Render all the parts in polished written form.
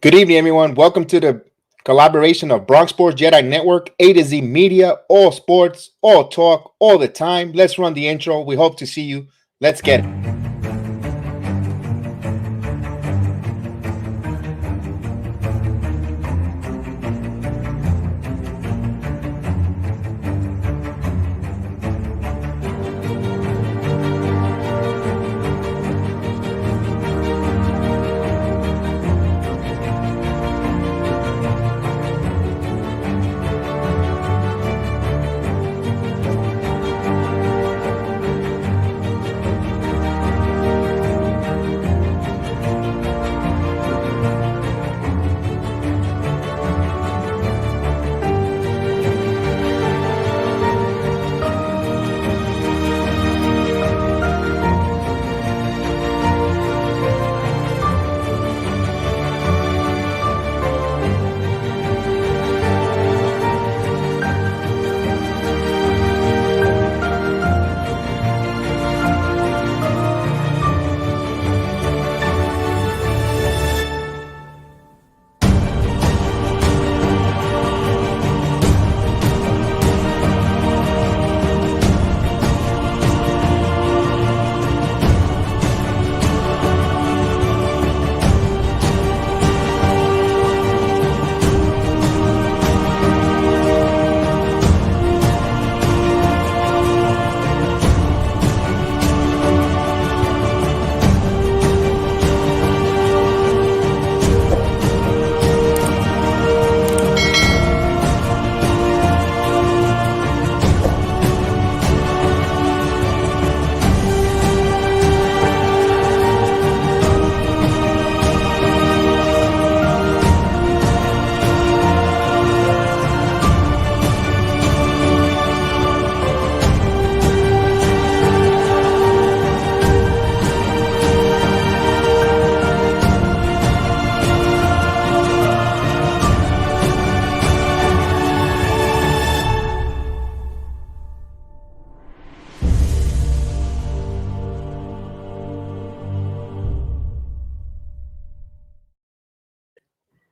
Good evening, everyone. Welcome to the collaboration of Bronx Sports Jedi Network, A to Z Media, all sports, all talk, all the time. Let's run the intro. We hope to see you. Let's get it.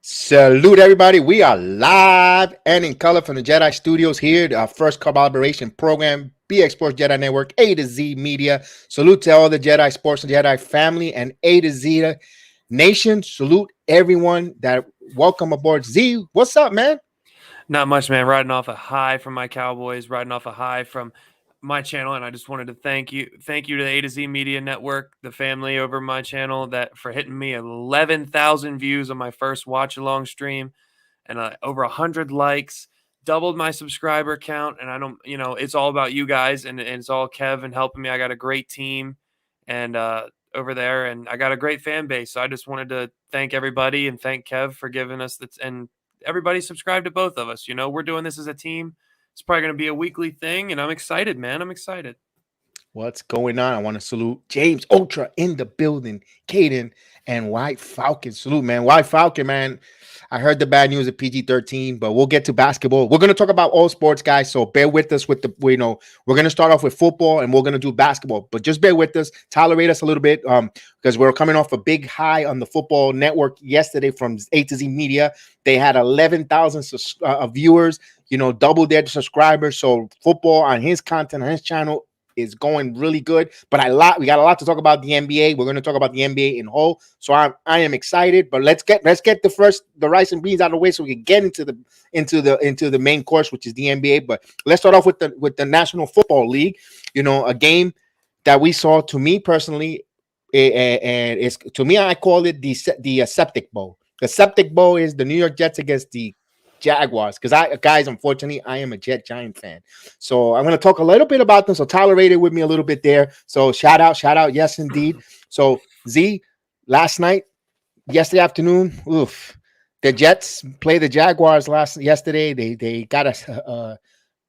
Salute, everybody. We are live and in color from the Jedi Studios here, our first collaboration program, BX Sports Jedi Network, A to Z Media. Salute to all the Jedi Sports and Jedi family and A to Z Nation. Salute everyone that welcome aboard. Z, what's up, man? Not much, man. Riding off a high from my Cowboys, riding off a high from my channel, and I just wanted to thank you to the A to Z Media Network, the family over my channel, that for hitting me 11,000 views on my first watch along stream, and over 100 likes, doubled my subscriber count. And I don't, it's all about you guys, and it's all Kev helping me. I got a great team, and over there, and I got a great fan base. So I just wanted to thank everybody and thank Kev for giving us that, and everybody subscribe to both of us. We're doing this as a team. It's probably going to be a weekly thing, and I'm excited, man. I'm excited. What's going on? I want to salute James Ultra in the building, Caden and White Falcon. Salute, man. White Falcon, man. I heard the bad news of PG-13, but we'll get to basketball. We're going to talk about all sports, guys, so bear with us with we're going to start off with football and we're going to do basketball, but just bear with us, tolerate us a little bit, because we're coming off a big high on the football network yesterday from A to Z Media. They had 11,000 viewers, double their subscribers. So football on his content, on his channel, is going really good, but we got a lot to talk about the NBA. We're going to talk about the NBA in whole, so I am excited. But let's get the rice and beans out of the way so we can get into the main course, which is the NBA. But let's start off with the National Football League. A game that we saw. To me personally, and it's I call it the Septic Bowl. The Septic Bowl is the New York Jets against the Jaguars, because guys, unfortunately, I am a Jet Giant fan. So I'm going to talk a little bit about them. So tolerate it with me a little bit there. So shout out. Yes, indeed. So Z, yesterday afternoon, the Jets played the Jaguars yesterday. They got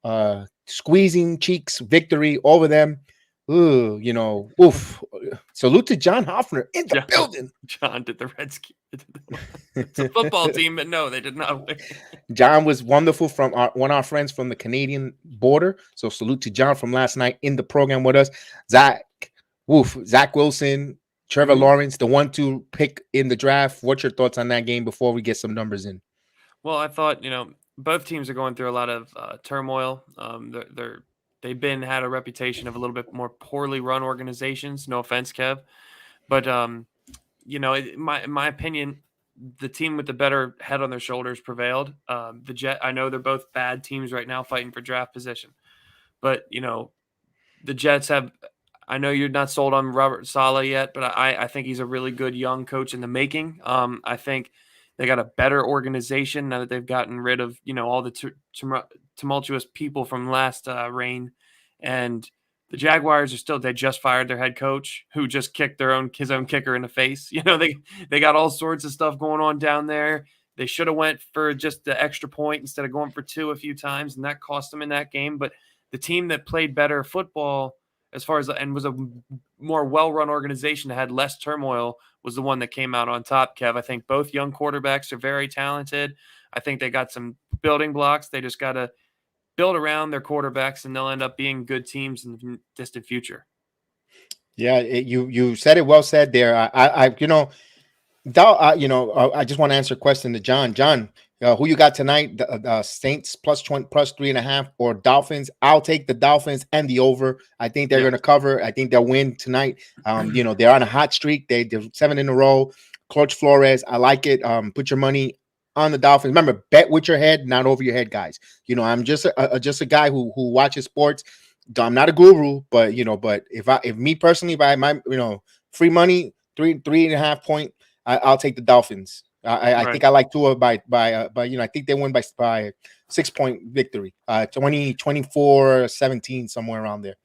a squeezing cheeks victory over them. Salute to John Hoffner in the building. John did the Redskins. It's a football team, but no, they did not win. John was wonderful from one of our friends from the Canadian border. So salute to John from last night in the program with us. Zach Wilson Trevor Mhm. Lawrence, the 1-2 pick in the draft. What's your thoughts on that game before we get some numbers in? Well, I thought, both teams are going through a lot of turmoil. They've had a reputation of a little bit more poorly run organizations. No offense, Kev, but in my opinion, the team with the better head on their shoulders prevailed. I know they're both bad teams right now fighting for draft position, but the Jets have. I know you're not sold on Robert Saleh yet, but I think he's a really good young coach in the making. I think they got a better organization now that they've gotten rid of all the tumultuous people from last reign, and the Jaguars they just fired their head coach who just kicked his own kicker in the face. They got all sorts of stuff going on down there. They should have went for just the extra point instead of going for two a few times, and that cost them in that game. But the team that played better football as far as and was a more well-run organization that had less turmoil was the one that came out on top, Kev. I think both young quarterbacks are very talented. I think they got some building blocks. They just got to build around their quarterbacks, and they'll end up being good teams in the distant future. Yeah, you said it well said there. I just want to answer a question to John. John, who you got tonight? The Saints plus 20, plus 3.5, or Dolphins? I'll take the Dolphins and the over. I think they're going to cover. I think they'll win tonight. They're on a hot streak. They're 7 in a row. Coach Flores, I like it. Put your money on the Dolphins. Remember, bet with your head, not over your head, guys. I'm just a guy who watches sports. I'm not a guru, but if me personally, if I my free money, 3.5 point. I'll take the Dolphins. I think I like Tua by I think they win by 6-point victory. 24-17, somewhere around there.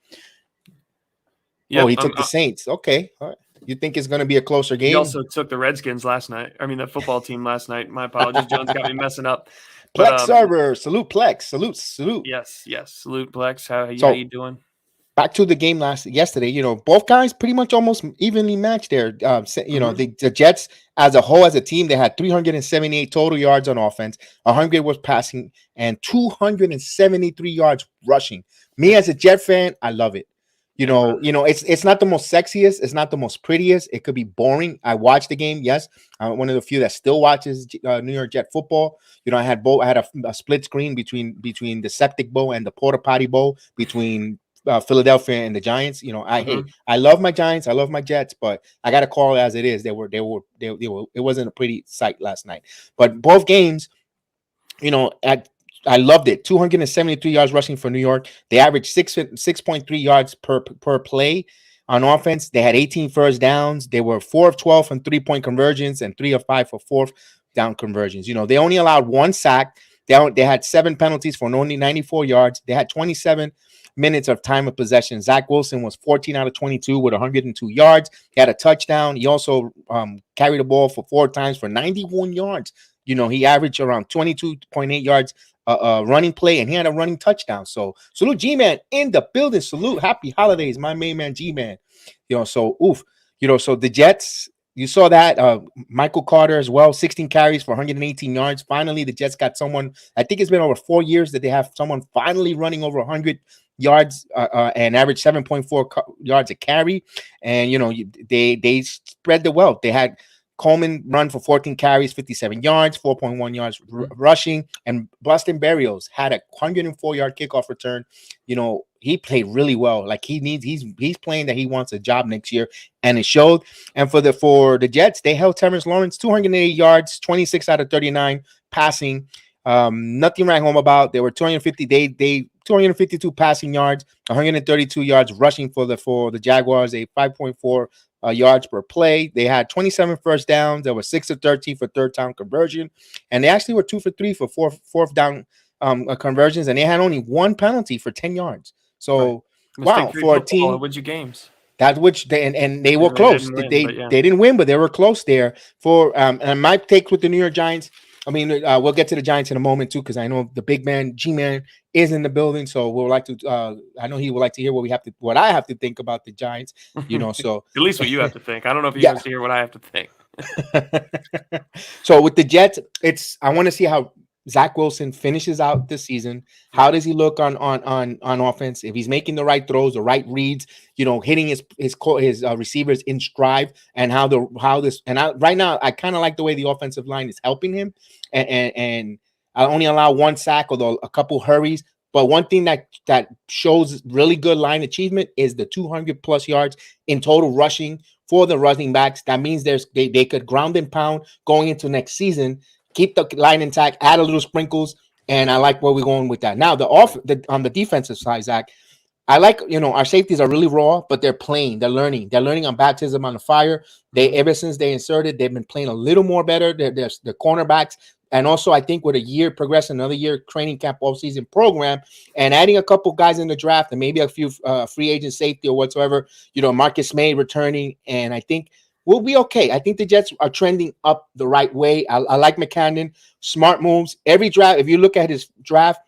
Yep, oh, he took the Saints. Okay. All right. You think it's going to be a closer game? He also took the Redskins last night. I mean, the football team last night. My apologies. Jones got me messing up. Plex server. Salute, Plex. Salute. Yes. Salute, Plex. How you doing? Back to the game yesterday, both guys pretty much almost evenly matched there. The Jets as a whole, as a team, they had 378 total yards on offense, 100 was passing, and 273 yards rushing. Me as a Jet fan, I love it. It's not the most sexiest, it's not the most prettiest. It could be boring. I watched the game. Yes, I'm one of the few that still watches New York Jet football. I had a split screen between the Septic Bowl and the Porta Potty Bowl between Philadelphia and the Giants. I love my Giants, I love my Jets, but I got to call it as it is. They were. It wasn't a pretty sight last night. But both games, I loved it. 273 yards rushing for New York. They averaged 6.3 yards per play on offense. They had 18 first downs. They were 4 of 12 on 3-point conversions and 3 of 5 for fourth down conversions. They only allowed 1 sack. They had 7 penalties for only 94 yards. They had 27 minutes of time of possession. Zach Wilson was 14 out of 22 with 102 yards. He had a touchdown. He also carried the ball for 4 times for 91 yards. He averaged around 22.8 yards running play, and he had a running touchdown. So salute G-Man in the building. Salute. Happy holidays, my main man G-Man. So the Jets, you saw that Michael Carter as well, 16 carries for 118 yards. Finally, the Jets got someone. I think it's been over 4 years that they have someone finally running over 100 yards and average 7.4 yards a carry. And they spread the wealth. They had Coleman run for 14 carries, 57 yards, 4.1 yards rushing, and Boston Berrios had a 104-yard kickoff return. He played really well. Like he's playing that he wants a job next year, and it showed. And for the Jets, they held Terrence Lawrence 280 yards, 26 out of 39 passing. Nothing right home about. They were 252 passing yards, 132 yards rushing for the Jaguars, a 5.4 yards per play. They had 27 first downs. There were 6 of 13 for third down conversion, and they actually were 2 for 3 for fourth down conversions, and they had only 1 penalty for 10 yards. So wow, for a team wins you games. That which they were close. They didn't win, but they were close there. And my take with the New York Giants. I mean, we'll get to the Giants in a moment too, because I know the big man G-Man is in the building, so we'll like to. I know he would like to hear what I have to think about the Giants. So at least what you have to think. I don't know if he wants to hear what I have to think. So with the Jets, I want to see how Zach Wilson finishes out the season, how does he look on offense? If he's making the right throws, the right reads, hitting his receivers in stride, and right now I kind of like the way the offensive line is helping him, and I only allow one sack, although a couple hurries. But one thing that shows really good line achievement is the 200 plus yards in total rushing for the running backs. That means they could ground and pound going into next season, keep the line intact, add a little sprinkles, and I like where we're going with that. Now on the defensive side, Zach, I like, our safeties are really raw, but they're playing, they're learning on baptism on the fire. Ever since they inserted, they've been playing a little more better. They're the cornerbacks. And also, I think with a year progressing, another year training camp offseason program, and adding a couple guys in the draft and maybe a few free agent safety or whatsoever, Marcus May returning, and I think we'll be okay. I think the Jets are trending up the right way. I like McCandon, smart moves. Every draft, if you look at his draft,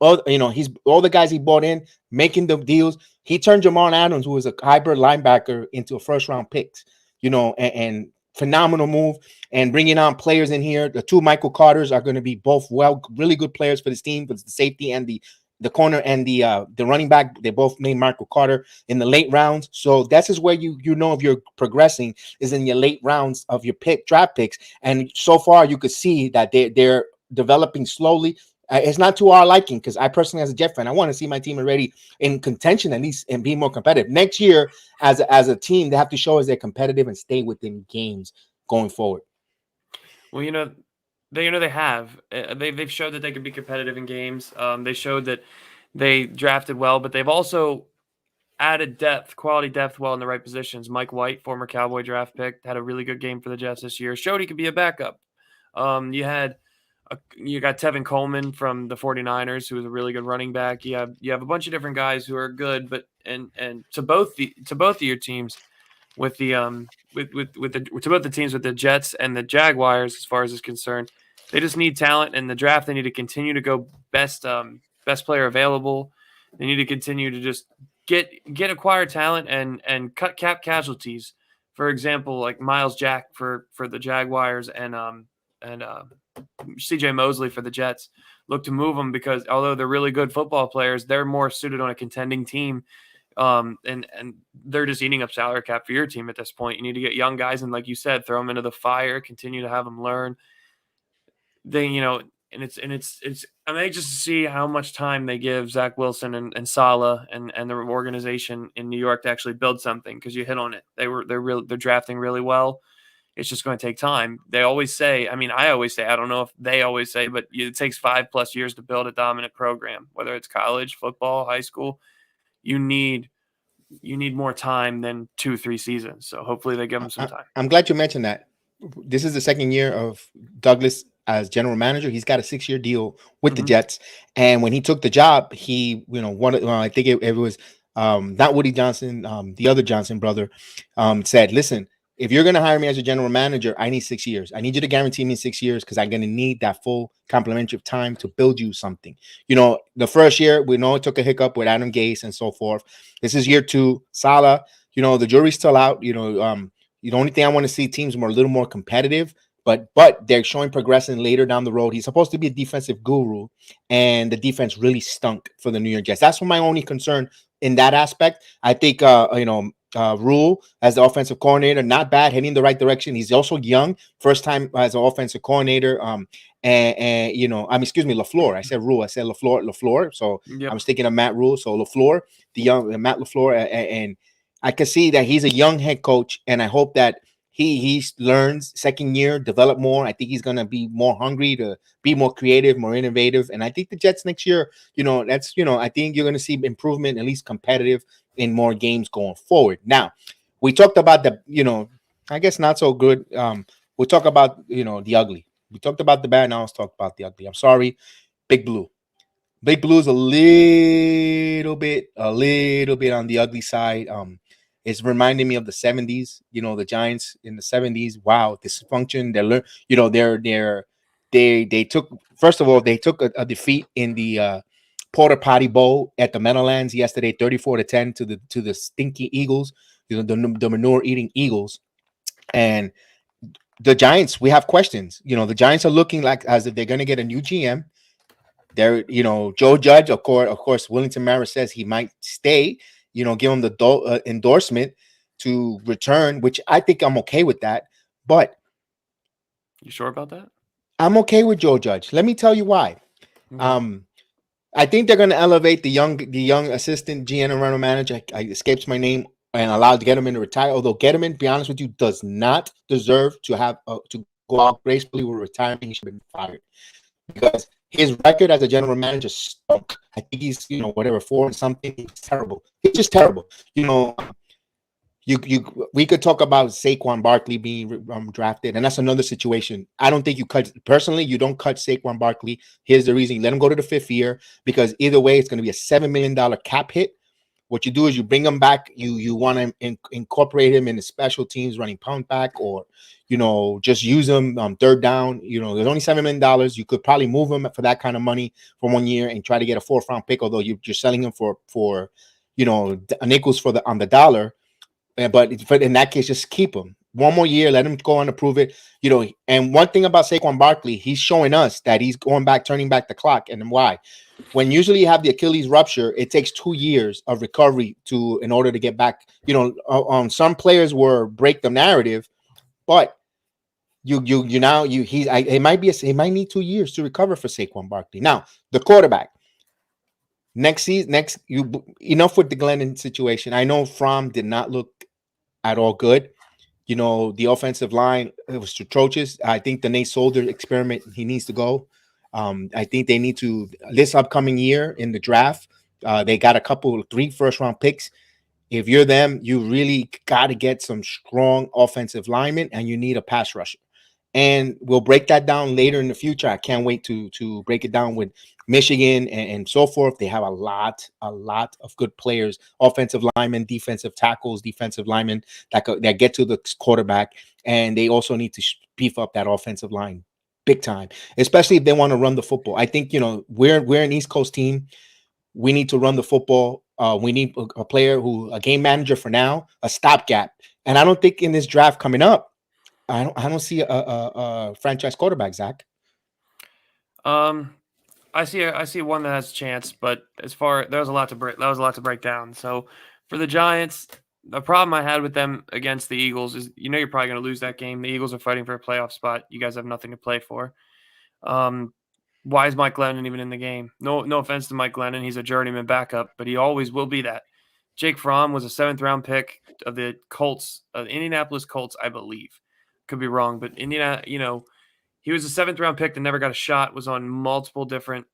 he's all the guys he bought in, making the deals. He turned Jamal Adams, who was a hybrid linebacker, into a first-round picks, and phenomenal move. And bringing on players in here. The two Michael Carters are going to be both really good players for this team, for the safety and the corner and the running back. They both named Michael Carter in the late rounds. So that's just where you know if you're progressing is in your late rounds of your draft picks. And so far you could see that they're developing slowly. It's not to our liking, because I personally, as a Jet fan, I want to see my team already in contention at least and be more competitive. Next year, as a team, they have to show us they're competitive and stay within games going forward. Well, they have. They've showed that they can be competitive in games. They showed that they drafted well, but they've also added quality depth well in the right positions. Mike White, former Cowboy draft pick, had a really good game for the Jets this year. Showed he could be a backup. You got Tevin Coleman from the 49ers, who is a really good running back. You have a bunch of different guys who are good, but and to both of your teams, with the to both the teams with the Jets and the Jaguars, as far as is concerned, they just need talent. In the draft, they need to continue to go best player available. They need to continue to just get acquire talent and cut cap casualties. For example, like Miles Jack for the Jaguars and CJ Mosley for the Jets. Look to move them, because although they're really good football players, they're more suited on a contending team. And they're just eating up salary cap for your team at this point. You need to get young guys and, like you said, throw them into the fire, continue to have them learn. And it's I'm anxious to see how much time they give Zach Wilson and Saleh and the organization in New York to actually build something, because you hit on it. They're drafting really well. It's just going to take time. They always say, I always say, I don't know if they always say, but it takes 5+ years to build a dominant program, whether it's college, football, high school. You need more time than 2-3 seasons. So hopefully they give them some time. I'm glad you mentioned that. This is the second year of Douglas as general manager. He's got a 6-year deal with the Jets. And when he took the job, he, I think it was not Woody Johnson, the other Johnson brother, said, listen, if you're going to hire me as a general manager, I need 6 years. I need you to guarantee me 6 years, because I'm going to need that full complementary of time to build you something. The first year, we know it took a hiccup with Adam Gase and so forth. This is year 2. Saleh, the jury's still out. The only thing I want to see teams more a little more competitive, but they're showing progression later down the road. He's supposed to be a defensive guru, and the defense really stunk for the New York Jets. That's my only concern in that aspect. I think, Rule as the offensive coordinator, not bad, heading in the right direction. He's also young, first time as an offensive coordinator. Excuse me, LaFleur. I said Rule. I said LaFleur. So yep. I was thinking of Matt Rule. So LaFleur, the young Matt LaFleur, and I can see that he's a young head coach, and I hope that he learns second year, develop more. I think he's going to be more hungry to be more creative, more innovative. And I think the Jets next year, I think you're going to see improvement, at least competitive in more games going forward. Now, we talked about I guess not so good. We'll talk about, the ugly. We talked about the bad. Now let's talk about the ugly. I'm sorry. Big Blue. Big Blue is a little bit on the ugly side. It's reminding me of the 70s, the Giants in the 70s. Wow, dysfunction. They took, first of all, they took a defeat in the Porter Potty Bowl at the Meadowlands yesterday, 34-10 to the stinky Eagles, the manure eating Eagles. And the Giants, we have questions. The Giants are looking like as if they're going to get a new GM. They're, Joe Judge, of course, Willington Mara says he might stay. Give him the endorsement to return, which I think I'm okay with that. But you sure about that? I'm okay with Joe Judge. Let me tell you why. Okay. I think they're going to elevate the young assistant GM and rental manager. I escapes my name, and allow Gettleman to retire. Although Gettleman, be honest with you, does not deserve to have to go out gracefully with retirement. He should have been fired because his record as a general manager stunk. I think he's whatever 4 and something. He's terrible. He's just terrible. We could talk about Saquon Barkley being drafted, and that's another situation. I don't think you don't cut Saquon Barkley. Here's the reason: you let him go to the 5th year, because either way, it's going to be a $7 million cap hit. What you do is you bring him back. You want to incorporate him in the special teams, running pound back, or just use him third down. There's only $7 million. You could probably move him for that kind of money for 1 year and try to get a 4th round pick. Although you're selling him for nickels on the dollar. But in that case, just keep him 1 more year, let him go on to prove it. And one thing about Saquon Barkley, he's showing us that he's turning back the clock. And why? When usually you have the Achilles rupture, it takes 2 years of recovery in order to get back. Some players break the narrative, but it might need 2 years to recover for Saquon Barkley. Now, the quarterback. Enough with the Glennon situation. I know Fromm did not look at all good. The offensive line, it was atrocious. I think the Nate Solder experiment, he needs to go. I think they need to, this upcoming year in the draft, they got 3 first-round picks. If you're them, you really got to get some strong offensive linemen, and you need a pass rusher. And we'll break that down later in the future. I can't wait to break it down with Michigan and so forth. They have a lot of good players, offensive linemen, defensive tackles, defensive linemen that get to the quarterback. And they also need to beef up that offensive line big time, especially if they want to run the football. I think, we're an East Coast team. We need to run the football. We need a game manager for now, a stopgap. And I don't think in this draft coming up, I don't see a franchise quarterback, Zach. I see one that has a chance, but there was a lot to break down. So for the Giants, the problem I had with them against the Eagles is you're probably going to lose that game. The Eagles are fighting for a playoff spot. You guys have nothing to play for. Why is Mike Glennon even in the game? No offense to Mike Glennon, he's a journeyman backup, but he always will be that. Jake Fromm was a 7th round pick of the Colts, of the Indianapolis Colts, I believe. Could be wrong, but Indiana, he was a 7th round pick that never got a shot, was on multiple different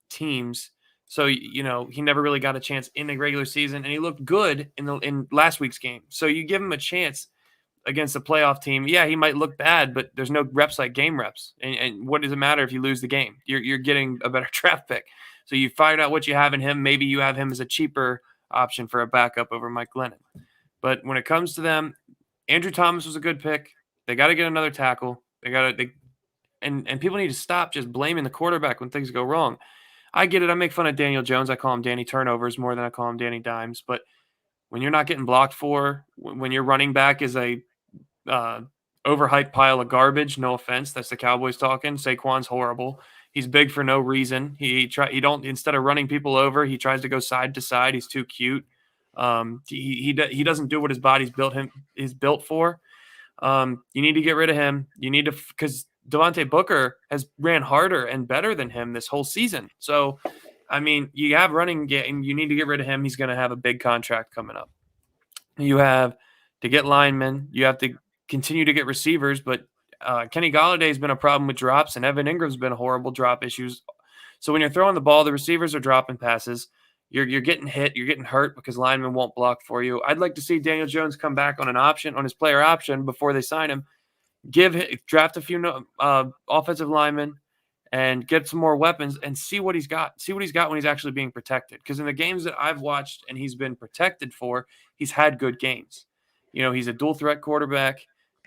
teams. So, he never really got a chance in the regular season, and he looked good in last week's game. So you give him a chance against a playoff team. Yeah, he might look bad, but there's no reps like game reps. And what does it matter if you lose the game? You're getting a better draft pick. So you find out what you have in him. Maybe you have him as a cheaper option for a backup over Mike Glennon. But when it comes to them, Andrew Thomas was a good pick. They got to get another tackle. And people need to stop just blaming the quarterback when things go wrong. I get it. I make fun of Daniel Jones. I call him Danny Turnovers more than I call him Danny Dimes. But when you're not getting blocked for, when your running back is a overhyped pile of garbage, no offense, that's the Cowboys talking. Saquon's horrible. He's big for no reason. Instead of running people over, he tries to go side to side. He's too cute. He doesn't do what his body's built for. You need to get rid of him. You need to, because Devontae Booker has ran harder and better than him this whole season. So, you have running game. You need to get rid of him. He's going to have a big contract coming up. You have to get linemen. You have to continue to get receivers. But Kenny Galladay has been a problem with drops, and Evan Ingram's been horrible drop issues. So when you're throwing the ball, the receivers are dropping passes. You're getting hit. You're getting hurt because linemen won't block for you. I'd like to see Daniel Jones come back on his player option before they sign him. Draft a few offensive linemen and get some more weapons and see what he's got. See what he's got when he's actually being protected. Because in the games that I've watched and he's been protected for, he's had good games. He's a dual threat quarterback.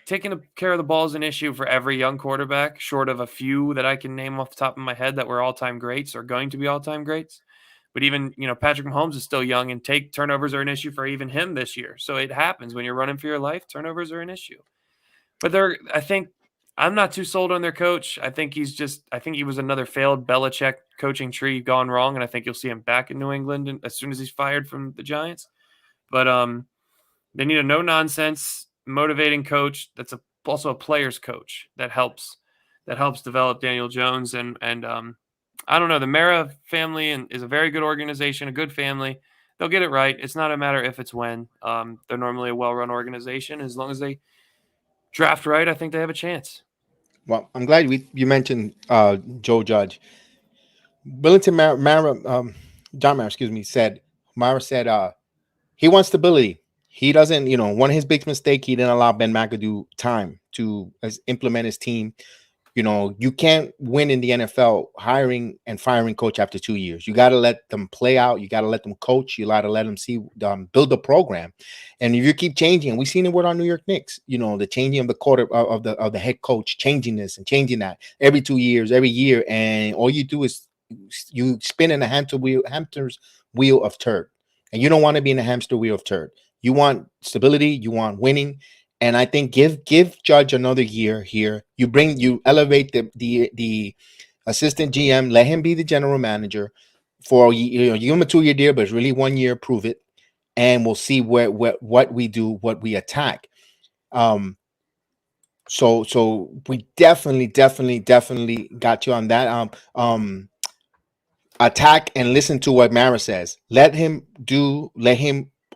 Taking care of the ball is an issue for every young quarterback, short of a few that I can name off the top of my head that were all-time greats or going to be all-time greats. But even, Patrick Mahomes is still young, and turnovers are an issue for even him this year. So it happens when you're running for your life. Turnovers are an issue. But I think I'm not too sold on their coach. I think he was another failed Belichick coaching tree gone wrong, and I think you'll see him back in New England as soon as he's fired from the Giants. But they need a no-nonsense, motivating coach that's also a player's coach that helps develop Daniel Jones. And I don't know, the Mara family is a very good organization, a good family. They'll get it right. It's not a matter if, it's when. They're normally a well-run organization. As long as they draft right, I think they have a chance. Well, I'm glad you mentioned Joe Judge. Billington John Mara, excuse me, said he wants stability. He doesn't, one of his big mistakes, he didn't allow Ben McAdoo time to implement his team. You can't win in the NFL hiring and firing coach after 2 years. You got to let them play out. You got to let them coach. You got to let them build a program. And if you keep changing, we've seen it with our New York Knicks, the changing of the quarter of the head coach, changing this and changing that every 2 years, every year. And all you do is you spin in a hamster's wheel of turd. And you don't want to be in a hamster wheel of turd. You want stability. You want winning. And I think give Judge another year here. You elevate the assistant GM. Let him be the general manager for you give him a 2-year deal, but it's really 1 year. Prove it, and we'll see what we do, what we attack. So we definitely got you on that. Attack and listen to what Mara says. Let him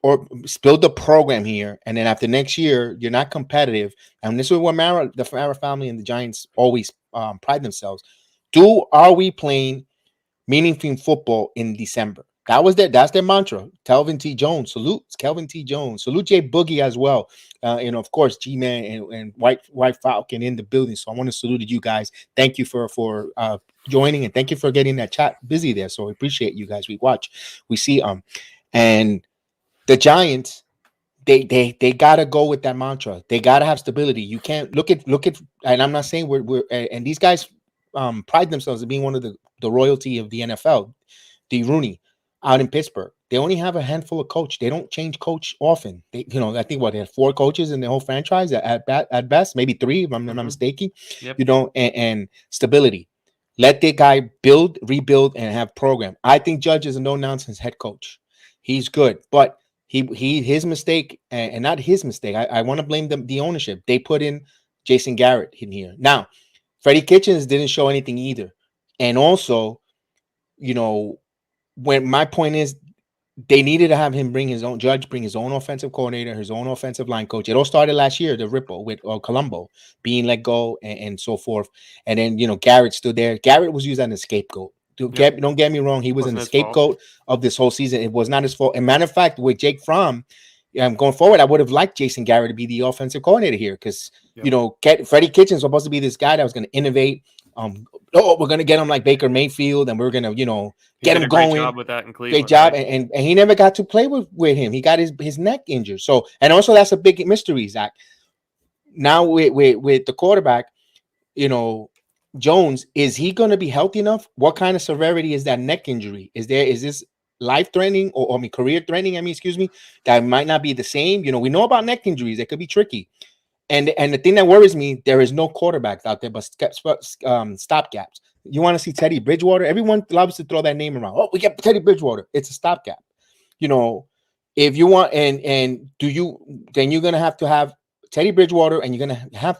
or build the program here, and then after next year, you're not competitive. And this is what the Mara family and the Giants always pride themselves. Are we playing meaningful football in December? That's their mantra. Kelvin T. Jones, salute Kelvin T. Jones, salute Jay Boogie as well. And of course, G-Man and White Falcon in the building. So I want to salute you guys. Thank you for joining, and thank you for getting that chat busy there. So I appreciate you guys. We see and the Giants, they gotta go with that mantra. They gotta have stability. You can't look at, and I'm not saying we're and these guys pride themselves as being one of the royalty of the NFL. D. Rooney out in Pittsburgh, they only have a handful of coach. They don't change coach often. I think they had 4 coaches in the whole franchise at best, maybe 3 if I'm not mistaken. Yep. And stability. Let the guy rebuild, and have program. I think Judge is a no nonsense head coach. He's good, but his mistake, and not his mistake. I want to blame the ownership. They put in Jason Garrett in here. Now, Freddie Kitchens didn't show anything either. And also, when my point is, they needed to have him bring his own offensive coordinator, his own offensive line coach. It all started last year, the ripple with Colombo being let go and so forth. And then, Garrett stood there. Garrett was used as a scapegoat. Don't get me wrong. He was a scapegoat of this whole season. It was not his fault. And matter of fact, with Jake Fromm, going forward, I would have liked Jason Garrett to be the offensive coordinator here because, Freddie Kitchens was supposed to be this guy that was going to innovate. We're going to get him like Baker Mayfield, and we're going to, get him going. Great job with that in Cleveland. Great job. Right? And he never got to play with him. He got his neck injured. So, and also that's a big mystery, Zach. Now with the quarterback, Jones, is he going to be healthy enough? What kind of severity is that neck injury? Is this life-threatening or career-threatening? Excuse me, that might not be the same. We know about neck injuries. They could be tricky. And the thing that worries me, there is no quarterbacks out there but stopgaps. You want to see Teddy Bridgewater? Everyone loves to throw that name around. Oh, we get Teddy Bridgewater. It's a stopgap. If you want, then you're going to have Teddy Bridgewater, and you're going to have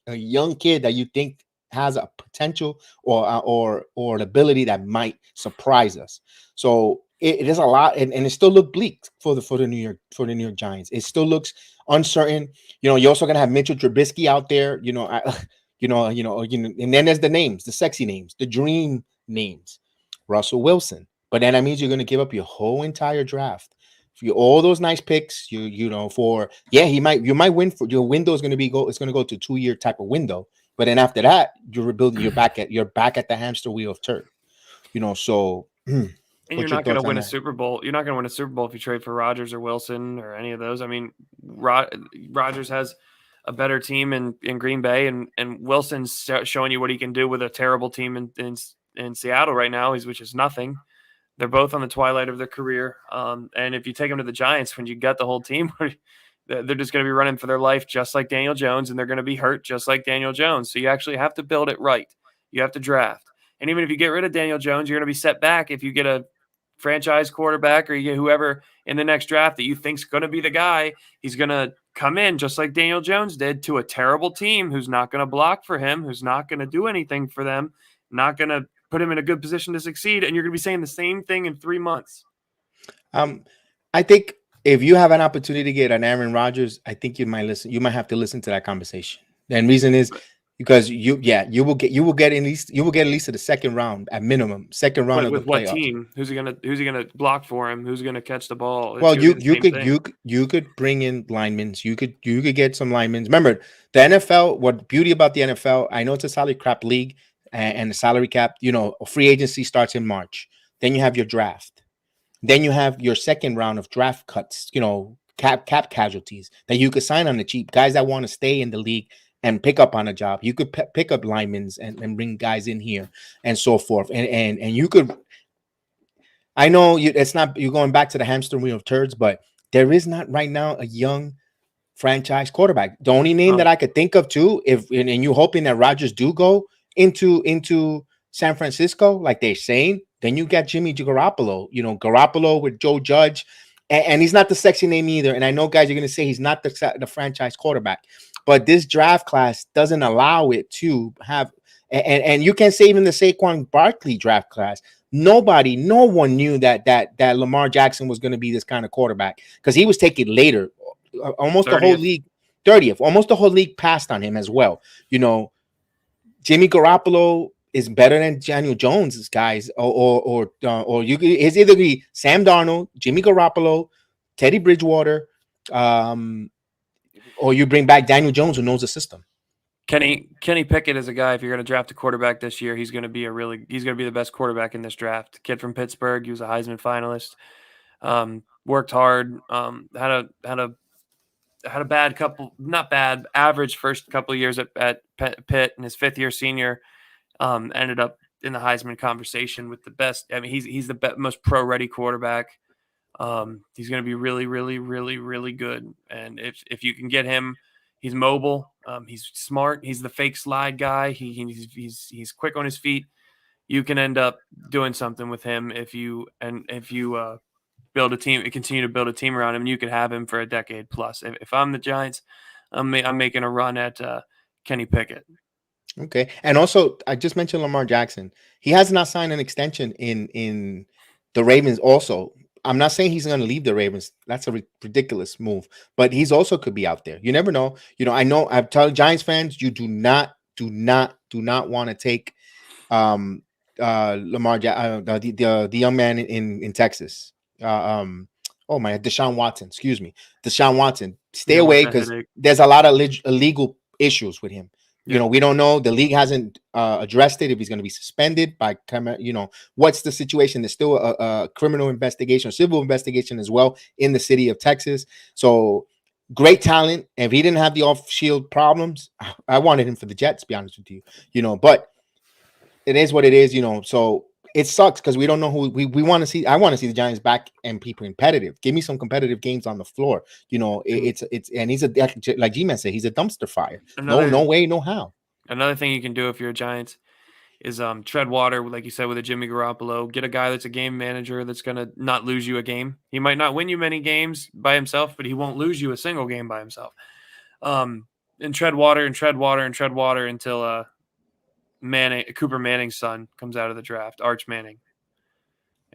a young kid that you think has a potential or an ability that might surprise us. So it is a lot, and it still look bleak for the New York Giants. It still looks uncertain. You're also gonna have Mitchell Trubisky out there. And then there's the names, the sexy names, the dream names, Russell Wilson. But then that means you're gonna give up your whole entire draft for all those nice picks. You might win. Your window is gonna it's gonna go to 2-year type of window. But then after that, you're rebuilding. You're back at the hamster wheel of turd. So. And you're not going to win a Super Bowl. You're not going to win a Super Bowl if you trade for Rodgers or Wilson or any of those. Rodgers has a better team in Green Bay, and Wilson's showing you what he can do with a terrible team in Seattle right now, which is nothing. They're both on the twilight of their career. And if you take them to the Giants, when you got the whole team, they're just going to be running for their life just like Daniel Jones, and they're going to be hurt just like Daniel Jones. So you actually have to build it right. You have to draft. And even if you get rid of Daniel Jones, you're going to be set back if you get a franchise quarterback or you get whoever in the next draft that you think's going to be the guy. He's going to come in just like Daniel Jones did to a terrible team who's not going to block for him, who's not going to do anything for them, not going to put him in a good position to succeed. And you're going to be saying the same thing in 3 months. I think if you have an opportunity to get an Aaron Rodgers, I think you might listen. You might have to listen to that conversation. And reason is because you will get at least to the second round at minimum. Second round of the playoffs. With what team? Who's he gonna block for him? Who's gonna catch the ball? Well, you could bring in linemen. You could get some linemen. Remember the NFL. What beauty about the NFL? I know it's a salary cap league, and the salary cap. Free agency starts in March. Then you have your draft. Then you have your second round of draft cuts, cap casualties that you could sign on the cheap, guys that want to stay in the league and pick up on a job. You could pick up linemen and bring guys in here and so forth. And you could, I know it's not, you're going back to the hamster wheel of turds, but there is not right now a young franchise quarterback. The only name that I could think of too, and you're hoping that Rodgers do go into San Francisco, like they're saying, then you got Jimmy Garoppolo, Garoppolo with Joe Judge, and he's not the sexy name either. And I know guys are going to say he's not the franchise quarterback, but this draft class doesn't allow it to have. And you can say even the Saquon Barkley draft class. No one knew that Lamar Jackson was going to be this kind of quarterback because he was taken later. Almost 30th. The whole league, 30th. Almost the whole league passed on him as well. Jimmy Garoppolo is better than Daniel Jones, guys, or it's either be Sam Darnold, Jimmy Garoppolo, Teddy Bridgewater, or you bring back Daniel Jones who knows the system. Kenny Pickett is a guy. If you're going to draft a quarterback this year, he's going to be the best quarterback in this draft. Kid from Pittsburgh, he was a Heisman finalist. Worked hard. Had a bad couple, not bad, average first couple of years at Pitt, and his fifth year senior. Ended up in the Heisman conversation with the best. I mean, he's the most pro-ready quarterback. He's going to be really, really, really, really good. And if you can get him, he's mobile. He's smart. He's the fake slide guy. He's quick on his feet. You can end up doing something with him if you build a team, continue to build a team around him. And you could have him for a decade plus. If I'm the Giants, I'm making a run at Kenny Pickett. Okay. And also, I just mentioned Lamar Jackson. He has not signed an extension in the Ravens also. I'm not saying he's going to leave the Ravens. That's a ridiculous move. But he's also could be out there. You never know. I know I've told Giants fans, you do not want to take Lamar the young man in Texas. Deshaun Watson. Excuse me. Deshaun Watson. Stay away because there's a lot of illegal issues with him. We don't know. The league hasn't addressed it. If he's going to be suspended by, what's the situation? There's still a criminal investigation, civil investigation as well in the city of Texas. So great talent. If he didn't have the off-field problems, I wanted him for the Jets, to be honest with you. But it is what it is. So it sucks because we don't know who we want to see. I want to see the Giants back and be competitive. Give me some competitive games on the floor. It's and he's like G-Man said, he's a dumpster fire. No way, no how. Another thing you can do if you're a Giants is tread water, like you said, with a Jimmy Garoppolo. Get a guy that's a game manager that's going to not lose you a game. He might not win you many games by himself, but he won't lose you a single game by himself. And tread water until Cooper Manning's son comes out of the draft, Arch Manning,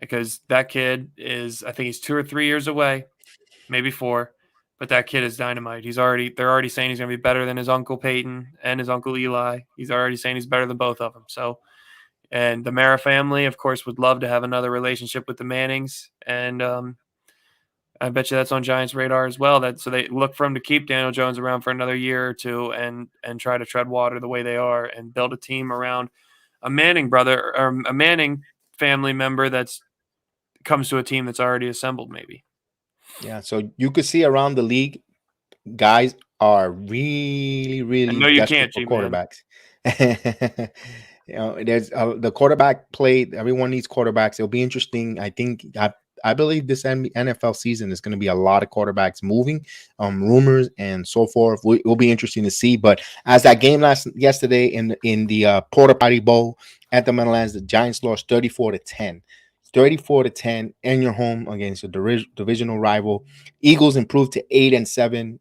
because that kid is, I think he's 2 or 3 years away, maybe 4, but that kid is dynamite. They're already saying he's going to be better than his uncle Peyton and his uncle Eli. He's already saying he's better than both of them. So, and the Mara family, of course, would love to have another relationship with the Mannings. And I bet you that's on Giants' radar as well. So they look for him to keep Daniel Jones around for another year or two and try to tread water the way they are and build a team around a Manning brother or a Manning family member that's comes to a team that's already assembled, maybe. Yeah, so you could see around the league, guys are really, really desperate for quarterbacks. There's the quarterback play. Everyone needs quarterbacks. It'll be interesting. I think I believe this NFL season is going to be a lot of quarterbacks moving, rumors and so forth. Will be interesting to see. But as that game yesterday in the Porta Potty Bowl at the Meadowlands, the Giants lost 34-10. 34-10 in your home against a divisional rival. Eagles improved to 8-7.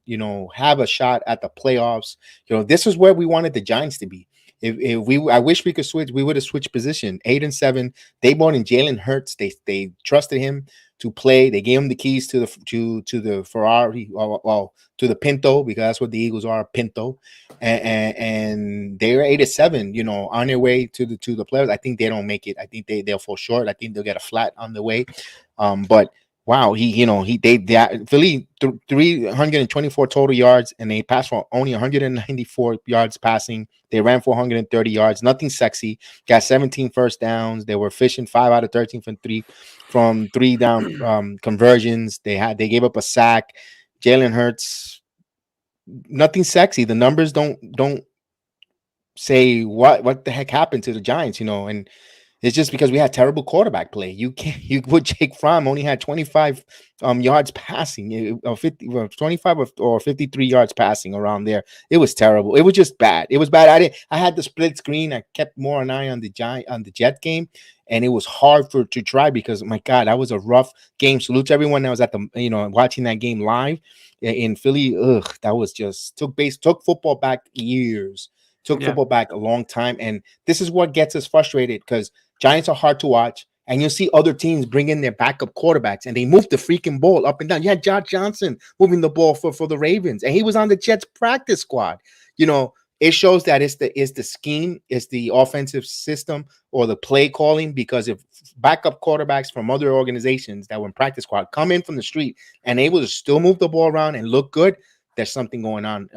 Have a shot at the playoffs. This is where we wanted the Giants to be. I wish we could switch. We would have switched position. 8-7. They brought in Jalen Hurts. They trusted him to play. They gave him the keys to the Ferrari, well, to the Pinto, because that's what the Eagles are, Pinto, and they were 8-7. On their way to the playoffs. I think they don't make it. I think they'll fall short. I think they'll get a flat on the way. But wow, Philly 324 total yards, and they passed for only 194 yards passing. They ran for 130 yards. Nothing sexy. Got 17 first downs. They were efficient, 5 out of 13 from three down conversions. They gave up a sack. Jalen Hurts, nothing sexy. The numbers don't say what the heck happened to the Giants, and it's just because we had terrible quarterback play. You would Jake Fromm only had 25 yards passing, 25 or 53 yards passing around there. It was terrible. It was just bad. It was bad. I had the split screen. I kept more an eye on the Jet game, and it was hard to try because, my God, that was a rough game. Salute to everyone that was at the watching that game live in Philly. That was just took football back years. Football back a long time, and this is what gets us frustrated because Giants are hard to watch, and you'll see other teams bring in their backup quarterbacks, and they move the freaking ball up and down. You had Josh Johnson moving the ball for the Ravens, and he was on the Jets practice squad. It shows that it's the scheme, it's the offensive system or the play calling, because if backup quarterbacks from other organizations that were in practice squad come in from the street and able to still move the ball around and look good, there's something going on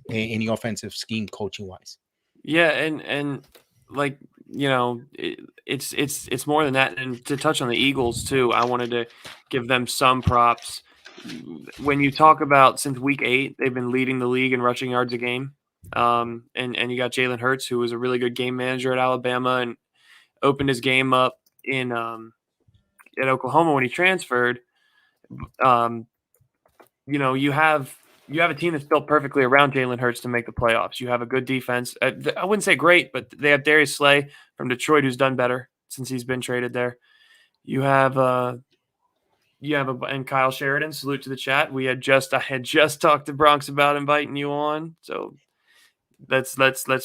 in the offensive scheme coaching wise. Yeah, and like it's more than that. And to touch on the Eagles too, I wanted to give them some props. When you talk about since week 8, they've been leading the league in rushing yards a game. And you got Jalen Hurts, who was a really good game manager at Alabama and opened his game up in at Oklahoma when he transferred. You have a team that's built perfectly around Jalen Hurts to make the playoffs. You have a good defense. I wouldn't say great, but they have Darius Slay from Detroit, who's done better since he's been traded there. You have and Kyle Sheridan. Salute to the chat. I had just talked to Bronx about inviting you on, so let's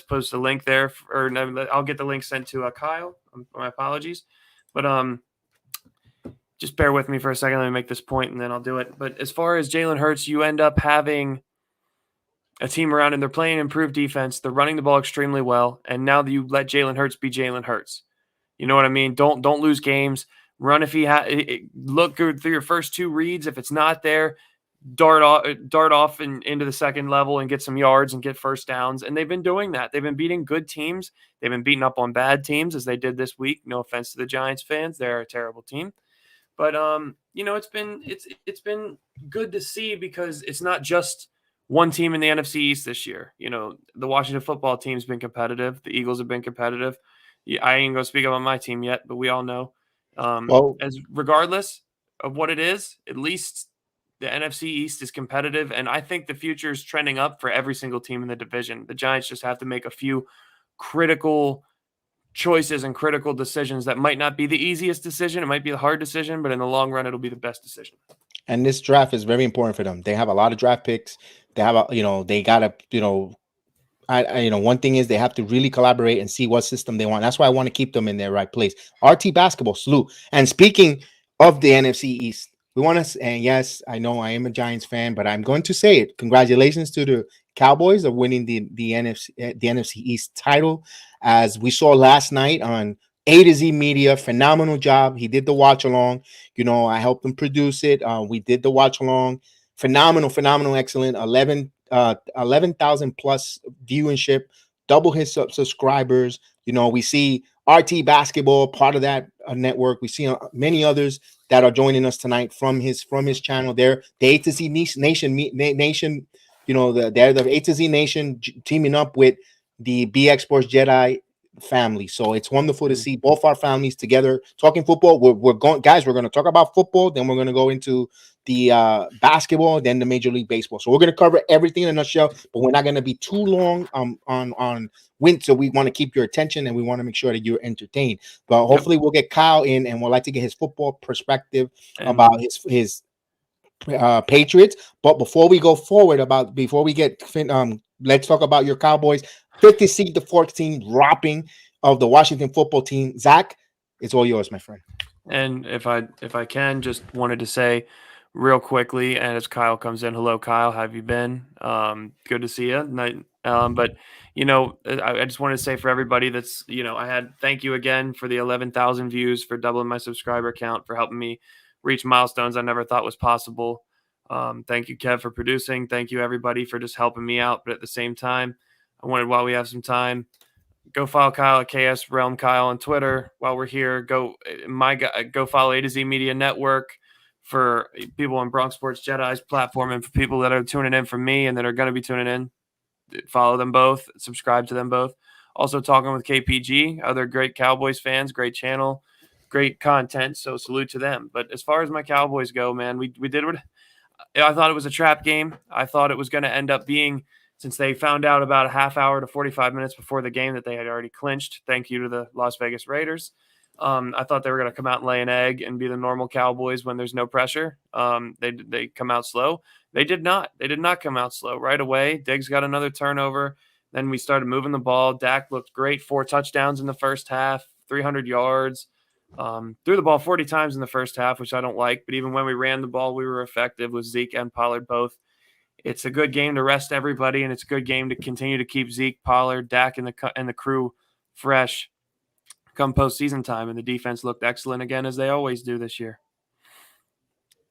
post a link there, I'll get the link sent to Kyle. My apologies, but just bear with me for a second. Let me make this point, and then I'll do it. But as far as Jalen Hurts, you end up having a team around him. They're playing improved defense. They're running the ball extremely well. And now that you let Jalen Hurts be Jalen Hurts, you know what I mean? Don't lose games. Run if he look good through your first 2 reads. If it's not there, dart off into the second level and get some yards and get first downs. And they've been doing that. They've been beating good teams. They've been beating up on bad teams, as they did this week. No offense to the Giants fans. They're a terrible team. But it's been good to see, because it's not just one team in the NFC East this year. The Washington football team's been competitive. The Eagles have been competitive. I ain't gonna speak about my team yet, but we all know. As regardless of what it is, at least the NFC East is competitive, and I think the future is trending up for every single team in the division. The Giants just have to make a few critical choices and critical decisions that might not be the easiest decision. It might be the hard decision, but in the long run, it'll be the best decision. And this draft is very important for them. They have a lot of draft picks. They have they gotta, one thing is they have to really collaborate and see what system they want. That's why I want to keep them in their right place. RT Basketball, salute. And speaking of the NFC East, we want to, and yes, I know I am a Giants fan, but I'm going to say it. Congratulations to the Cowboys of winning the NFC East title. As we saw last night on A to Z Media, phenomenal job. He did the watch along. I helped him produce it. We did the watch along. Phenomenal, excellent. 11,000 plus viewership, double his subscribers. We see RT Basketball, part of that network. We see many others that are joining us tonight from his channel. They're the A to Z Nation. They're the A to Z Nation teaming up with the BX Sports Jedi family. So it's wonderful to see both our families together talking football. We're going, guys. We're going to talk about football, then we're going to go into the basketball, then the Major League Baseball. So we're going to cover everything in a nutshell, but we're not going to be too long on winter. We want to keep your attention and we want to make sure that you're entertained. But hopefully we'll get Kyle in and we'll like to get his football perspective about his Patriots. But before we go forward, before we get let's talk about your Cowboys 50-14 dropping of the Washington football team. Zach, it's all yours, my friend. And if I can, just wanted to say real quickly, and as Kyle comes in, hello Kyle, how have you been? Good to see you. But you know, I just wanted to say for everybody that's, you know, thank you again for the 11,000 views, for doubling my subscriber count, for helping me reach milestones I never thought was possible. Thank you, Kev, for producing. Thank you, everybody, for just helping me out. But at the same time, I wanted, while we have some time, go follow Kyle at KS Realm Kyle on Twitter. While we're here, go follow A to Z Media Network for people on Bronx Sports Jedi's platform, and for people that are tuning in from me and that are going to be tuning in. Follow them both, subscribe to them both. Also talking with KPG, other great Cowboys fans, great channel, great content. So salute to them. But as far as my Cowboys go, man, we did what I thought it was a trap game. I thought it was going to end up being, since they found out about a half hour to 45 minutes before the game that they had already clinched. Thank you to the Las Vegas Raiders. I thought they were going to come out and lay an egg and be the normal Cowboys when there's no pressure. They come out slow. They did not. They did not come out slow right away. Diggs got another turnover. Then we started moving the ball. Dak looked great. 4 touchdowns in the first half, 300 yards. Threw the ball 40 times in the first half, which I don't like. But even when we ran the ball, we were effective with Zeke and Pollard both. It's a good game to rest everybody, and it's a good game to continue to keep Zeke, Pollard, Dak, and the crew fresh come postseason time. And the defense looked excellent again, as they always do this year.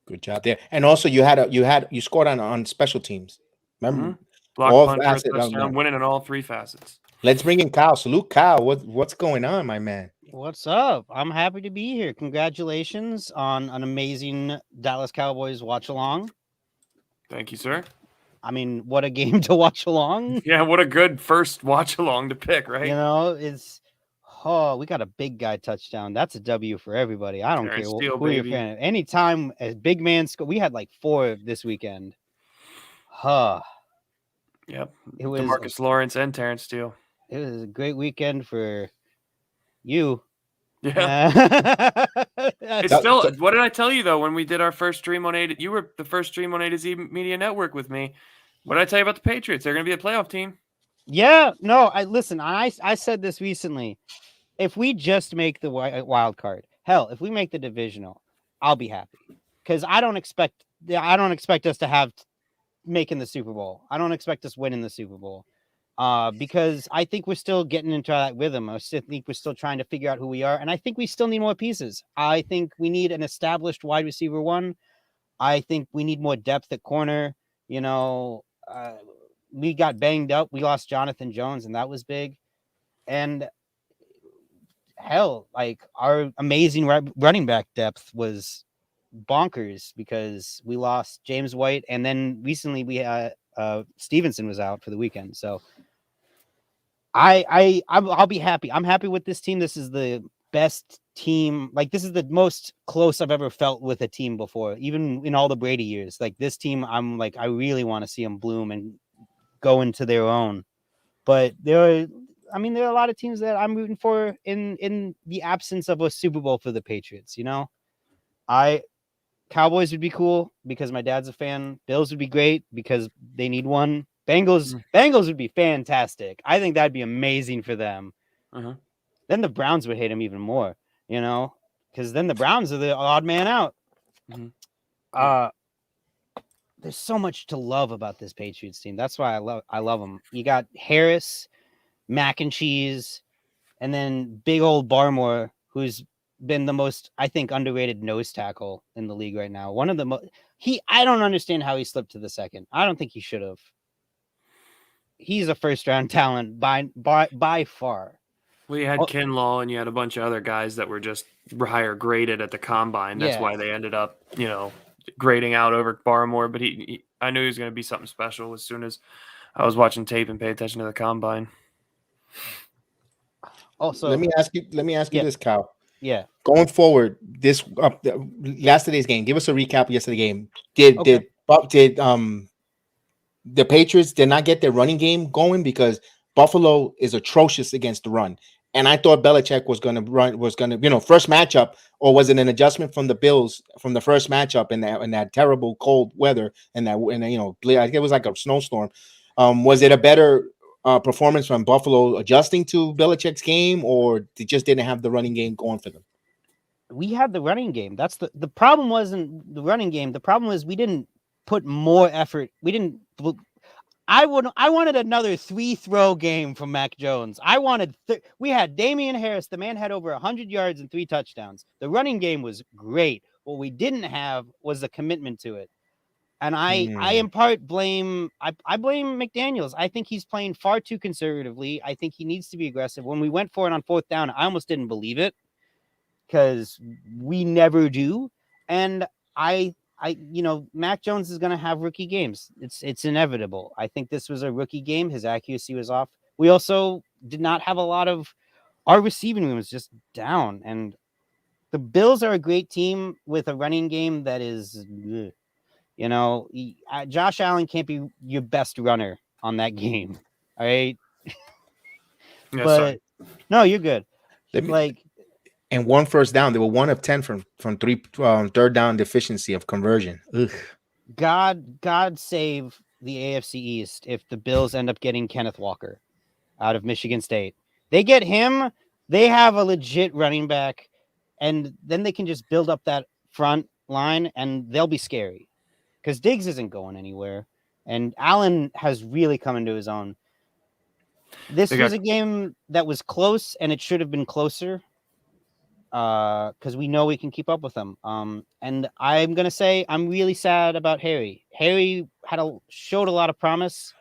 Good job there. And also, you scored on special teams. Remember, block punt for a touchdown, winning in all 3 facets. Let's bring in Kyle. Salute, Kyle. What's going on, my man? What's up? I'm happy to be here. Congratulations on an amazing Dallas Cowboys watch along. Thank you, sir. I mean, what a game to watch along. Yeah, what a good first watch along to pick, right? You know, we got a big guy touchdown. That's a W for everybody. I don't care who you're a fan of. Anytime a big man score, we had like 4 this weekend. Yep. It was Marcus Lawrence and Terrence Steele. It was a great weekend for you. Yeah. It's still, what did I tell you though when we did our first stream on you were the first stream on A to Z Media Network with me. What did I tell you about the Patriots? They're going to be a playoff team. Yeah, no, I said this recently. If we just make the wild card, hell, if we make the divisional, I'll be happy, because I don't expect us to have making the Super Bowl. I don't expect us winning the Super Bowl, because I think we're still getting into that rhythm. I still think we're still trying to figure out who we are, and I think we still need more pieces. I think we need an established wide receiver 1. I think we need more depth at corner. You know, we got banged up. We lost Jonathan Jones, and that was big. And hell, like, our amazing running back depth was bonkers because we lost James White, and then recently we had Stevenson was out for the weekend. So I'll be happy. I'm happy with this team. This is the best team. Like, this is the most close I've ever felt with a team before, even in all the Brady years. Like, this team, I'm like, I really want to see them bloom and go into their own. But there are a lot of teams that I'm rooting for in the absence of a Super Bowl for the Patriots. You know, Cowboys would be cool because my dad's a fan. Bills would be great because they need one. Bengals would be fantastic. I think that'd be amazing for them. Then the Browns would hate them even more, you know, because then the Browns are the odd man out. There's so much to love about this Patriots team. That's why I love them. You got Harris, Mac and Cheese, and then big old Barmore, who's been the most, I think, underrated nose tackle in the league right now. One of the most. I don't understand how he slipped to the second. I don't think he should have. He's a first round talent by far. Well, you had Kinlaw and you had a bunch of other guys that were just higher graded at the combine. That's why they ended up, you know, grading out over Barmore. But I knew he was going to be something special as soon as I was watching tape and pay attention to the combine. Also, let me ask you Yeah. this, Kyle. yeah. Going forward, this yesterday's game. Give us a recap of yesterday's game. Did Okay. the Patriots did not get their running game going because Buffalo is atrocious against the run. And I thought Belichick was going to first matchup, or was it an adjustment from the Bills from the first matchup in that terrible cold weather and I think it was like a snowstorm. Was it a better performance from Buffalo adjusting to Belichick's game, or they just didn't have the running game going for them? We had the running game. That's the problem wasn't the running game. The problem was we didn't put more effort. We didn't. I wanted another 3-throw game from Mac Jones. We had Damian Harris. The man had over 100 yards and 3 touchdowns. The running game was great. What we didn't have was a commitment to it. And I in part blame I blame McDaniels. I think he's playing far too conservatively. I think he needs to be aggressive. When we went for it on 4th down, I almost didn't believe it, because we never do. And Mac Jones is going to have rookie games. It's inevitable. I think this was a rookie game. His accuracy was off. We also did not have a lot of our receiving room was just down. And the Bills are a great team with a running game that is, Josh Allen can't be your best runner on that game. All right. Yeah, But sorry. no, you're good. And 1 first down. They were 1 of 10 from 3 third down deficiency of conversion. Ugh. God save the AFC East if the Bills end up getting Kenneth Walker out of Michigan State. They get him, they have a legit running back, and then they can just build up that front line, and they'll be scary because Diggs isn't going anywhere, and Allen has really come into his own. This was a game that was close, and it should have been closer, because we know we can keep up with them. And I'm gonna say I'm really sad about Harry. Harry showed a lot of promise.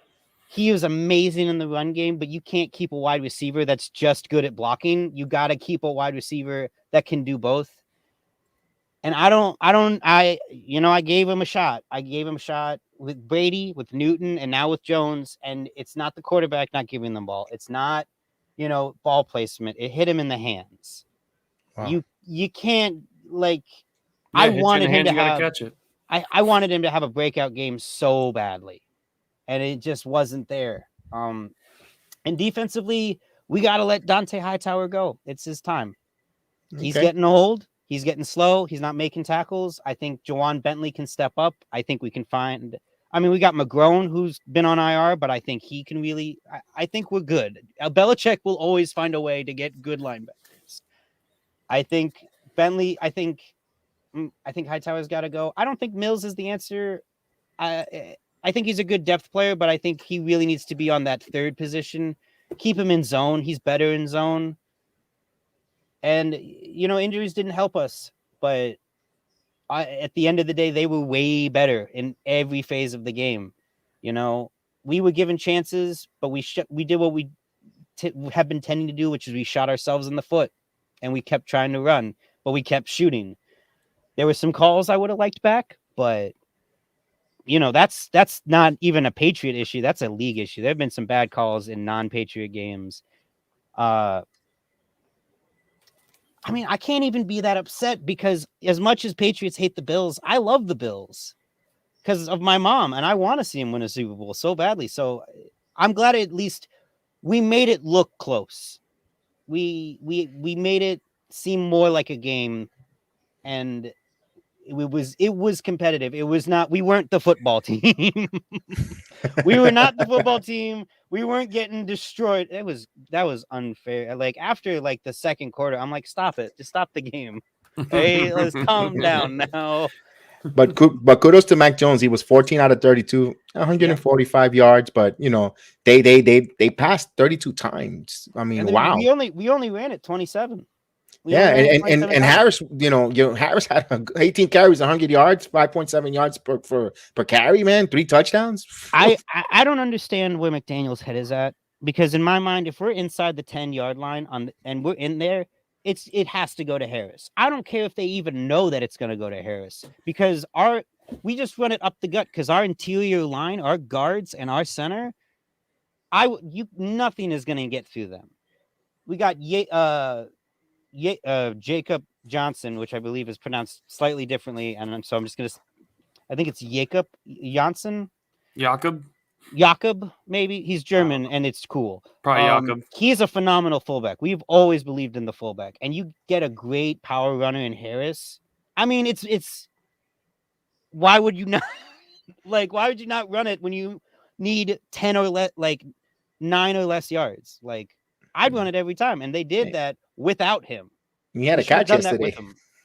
He was amazing in the run game, but you can't keep a wide receiver that's just good at blocking. You got to keep a wide receiver that can do both. And I gave him a shot. I gave him a shot with Brady, with Newton, and now with Jones. And it's not the quarterback not giving them ball. It's not, ball placement. It hit him in the hands. Wow. You can't I wanted him to catch it. I wanted him to have a breakout game so badly, and it just wasn't there. And defensively, we got to let Dante Hightower go. It's his time. Okay. He's getting old. He's getting slow. He's not making tackles. I think Jawan Bentley can step up. I think we can find. I mean, we got McGrone, who's been on IR, but I think he can really. I think we're good. Belichick will always find a way to get good linebackers. I think Bentley. I think Hightower's got to go. I don't think Mills is the answer. I think he's a good depth player, but I think he really needs to be on that 3rd position. Keep him in zone. He's better in zone. And, injuries didn't help us. But at the end of the day, they were way better in every phase of the game. We were given chances, but we did what we have been tending to do, which is we shot ourselves in the foot. And we kept trying to run, but we kept shooting. There were some calls I would have liked back, but that's not even a Patriot issue. That's a league issue. There have been some bad calls in non-Patriot games. I mean, I can't even be that upset because as much as Patriots hate the Bills, I love the Bills because of my mom, and I want to see him win a Super Bowl so badly. So I'm glad at least we made it look close. We made it seem more like a game, and it was competitive. It was not. We weren't the football team. We were not the football team. We weren't getting destroyed. That was unfair. After the 2nd quarter, I'm like, stop it. Just stop the game. Hey, let's calm down now. But kudos to Mac Jones. He was 14 out of 32, 145 yards. But they passed 32 times. I mean, wow. We only ran it 27. And Harris, Harris had 18 carries, 100 yards, 5.7 yards per carry, man, 3 touchdowns. I don't understand where McDaniel's head is at, because in my mind, if we're inside the 10-yard line and we're in there, it has to go to Harris. I don't care if they even know that it's going to go to Harris, because we just run it up the gut, because our interior line, our guards and our center, nothing is going to get through them. we got Jacob Johnson, which I believe is pronounced slightly differently, and so I'm just gonna. I think it's Jacob Johnson. Jakob, maybe he's German, and it's cool. Probably Jakob. He's a phenomenal fullback. We've always believed in the fullback, and you get a great power runner in Harris. I mean, it's. Why would you not? Like, why would you not run it when you need 10 or less, like 9 or less yards? Like, I'd run it every time, and they did that without him. He had a catch yesterday.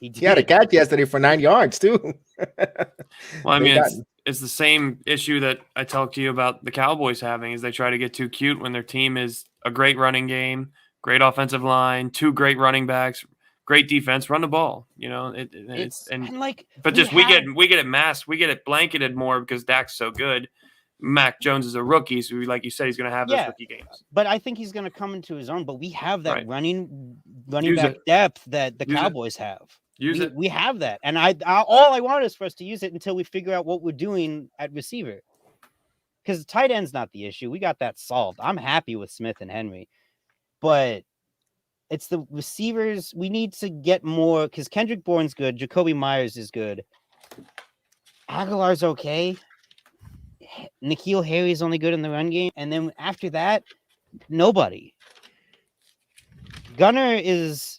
He had a catch yesterday for 9 yards too. Well, I mean, it's the same issue that I talked to you about the Cowboys having, is they try to get too cute when their team is a great running game, great offensive line, 2 great running backs, great defense, run the ball. You know, but we get it masked, we get it blanketed more because Dak's so good. Mac Jones is a rookie, so like you said, he's going to have those rookie games. But I think he's going to come into his own. But we have that running back depth that the Cowboys have. We have that, and all I want is for us to use it until we figure out what we're doing at receiver. Because tight end's not the issue. We got that solved. I'm happy with Smith and Henry, but it's the receivers. We need to get more, because Kendrick Bourne's good. Jacoby Myers is good. Aguilar's okay. N'Keal Harry's only good in the run game. And then after that, nobody. Gunner is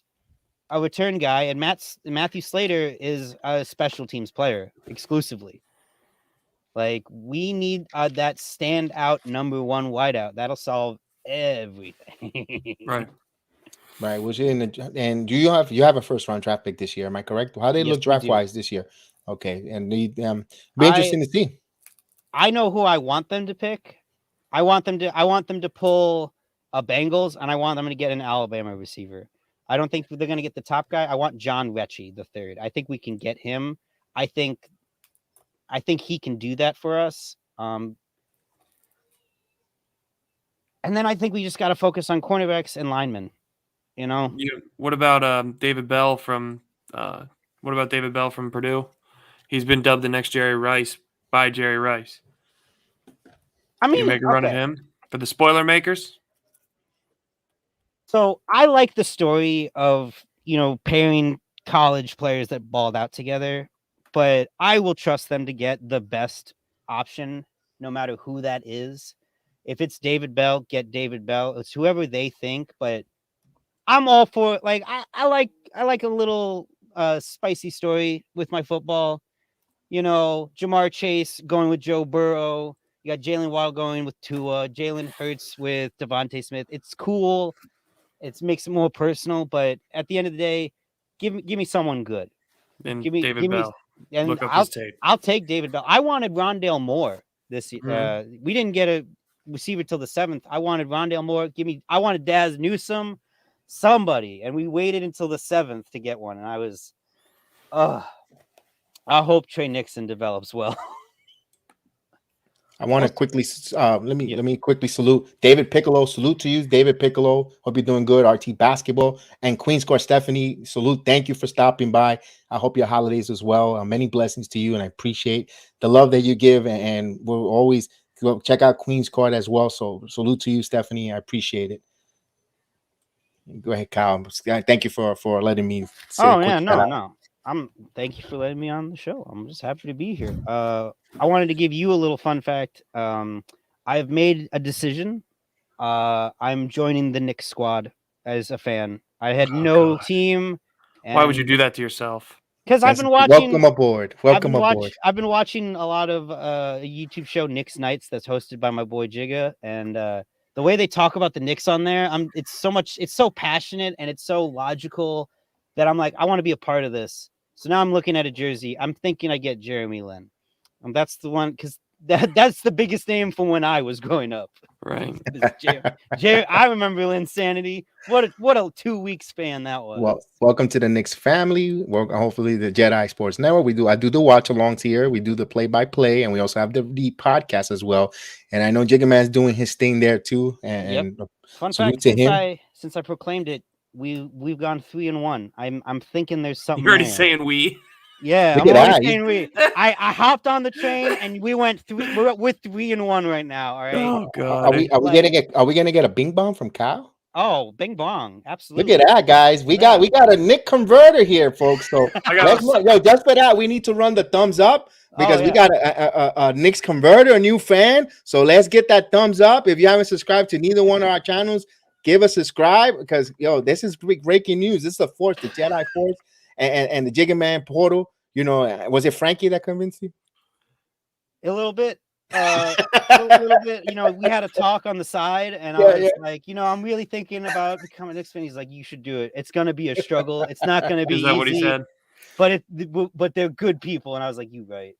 a return guy, and Matthew Slater is a special teams player exclusively. Like, we need that standout number 1 wideout. That'll solve everything. Right. Was you and do you have a first round draft pick this year? Am I correct? How they look draft wise this year? Okay, and be interesting to see. I know who I want them to pick. I want them to pull a Bengals, and I want them to get an Alabama receiver. I don't think they're going to get the top guy. I want John Rechie the third. I think we can get him. I think he can do that for us. And then I think we just got to focus on cornerbacks and linemen. You know. What about David Bell from Purdue? He's been dubbed the next Jerry Rice by Jerry Rice. I mean, you make a run at him for the spoiler makers. So I like the story of, pairing college players that balled out together, but I will trust them to get the best option, no matter who that is. If it's David Bell, get David Bell. It's whoever they think, but I'm all for it. Like, I like a little spicy story with my football. Jamar Chase going with Joe Burrow. You got Jalen Waddle going with Tua. Jalen Hurts with Devontae Smith. It's cool. It makes it more personal, but at the end of the day, give me someone good. And David Bell. Look up his tape. I'll take David Bell. I wanted Rondale Moore this year. Mm-hmm. We didn't get a receiver till the 7th. I wanted Rondale Moore. I wanted Daz Newsome, somebody, and we waited until the 7th to get one. And I was, I hope Trey Nixon develops well. I want to quickly let me quickly salute David Piccolo. Salute to you, David Piccolo. Hope you're doing good. RT Basketball and Queen's Court Stephanie. Salute. Thank you for stopping by. I hope your holidays as well. Many blessings to you, and I appreciate the love that you give. And we'll always go check out Queen's Court as well. So salute to you, Stephanie. I appreciate it. Go ahead, Kyle. Thank you for letting me. No. Thank you for letting me on the show. I'm just happy to be here. I wanted to give you a little fun fact. I've made a decision. I'm joining the Knicks squad as a fan. I had no team. Why would you do that to yourself? Because I've been watching. Welcome aboard. I've been watching a lot of a YouTube show, Knicks Nights, that's hosted by my boy Jigga, and the way they talk about the Knicks on there, it's so passionate and it's so logical that I'm like, I want to be a part of this. So now I'm looking at a jersey. I'm thinking I get Jeremy Lin. And that's the one, because that's the biggest name from when I was growing up. Right. I remember Linsanity. What a 2-week span that was. Well, welcome to the Knicks family. Hopefully the Jedi Sports Network. I do the watch alongs here. We do the play-by-play, and we also have the podcast as well. And I know Jigga Man's doing his thing there too. And fun fact, since I proclaimed it, we've gone 3-1. I'm thinking there's something. You're already saying we. Yeah, I'm already saying we. I hopped on the train and we went we're 3-1 right now. All right. Oh God. Are we gonna get a bing bong from Kyle? Oh, bing bong. Look Absolutely. at that, guys. We got a Nick converter here, folks. So just for that, we need to run the thumbs up because we got a Knicks converter, a new fan. So let's get that thumbs up. If you haven't subscribed to neither one of our channels, give us subscribe because this is breaking news. This is the Force, the Jedi Force, and the Jigga Man portal. Was it Frankie that convinced you? A little bit. A little bit. We had a talk on the side, and I was like, I'm really thinking about becoming a Knicks fan. He's like, you should do it. It's gonna be a struggle. It's not gonna be Is that easy. what he said? But they're good people, and I was like, you right.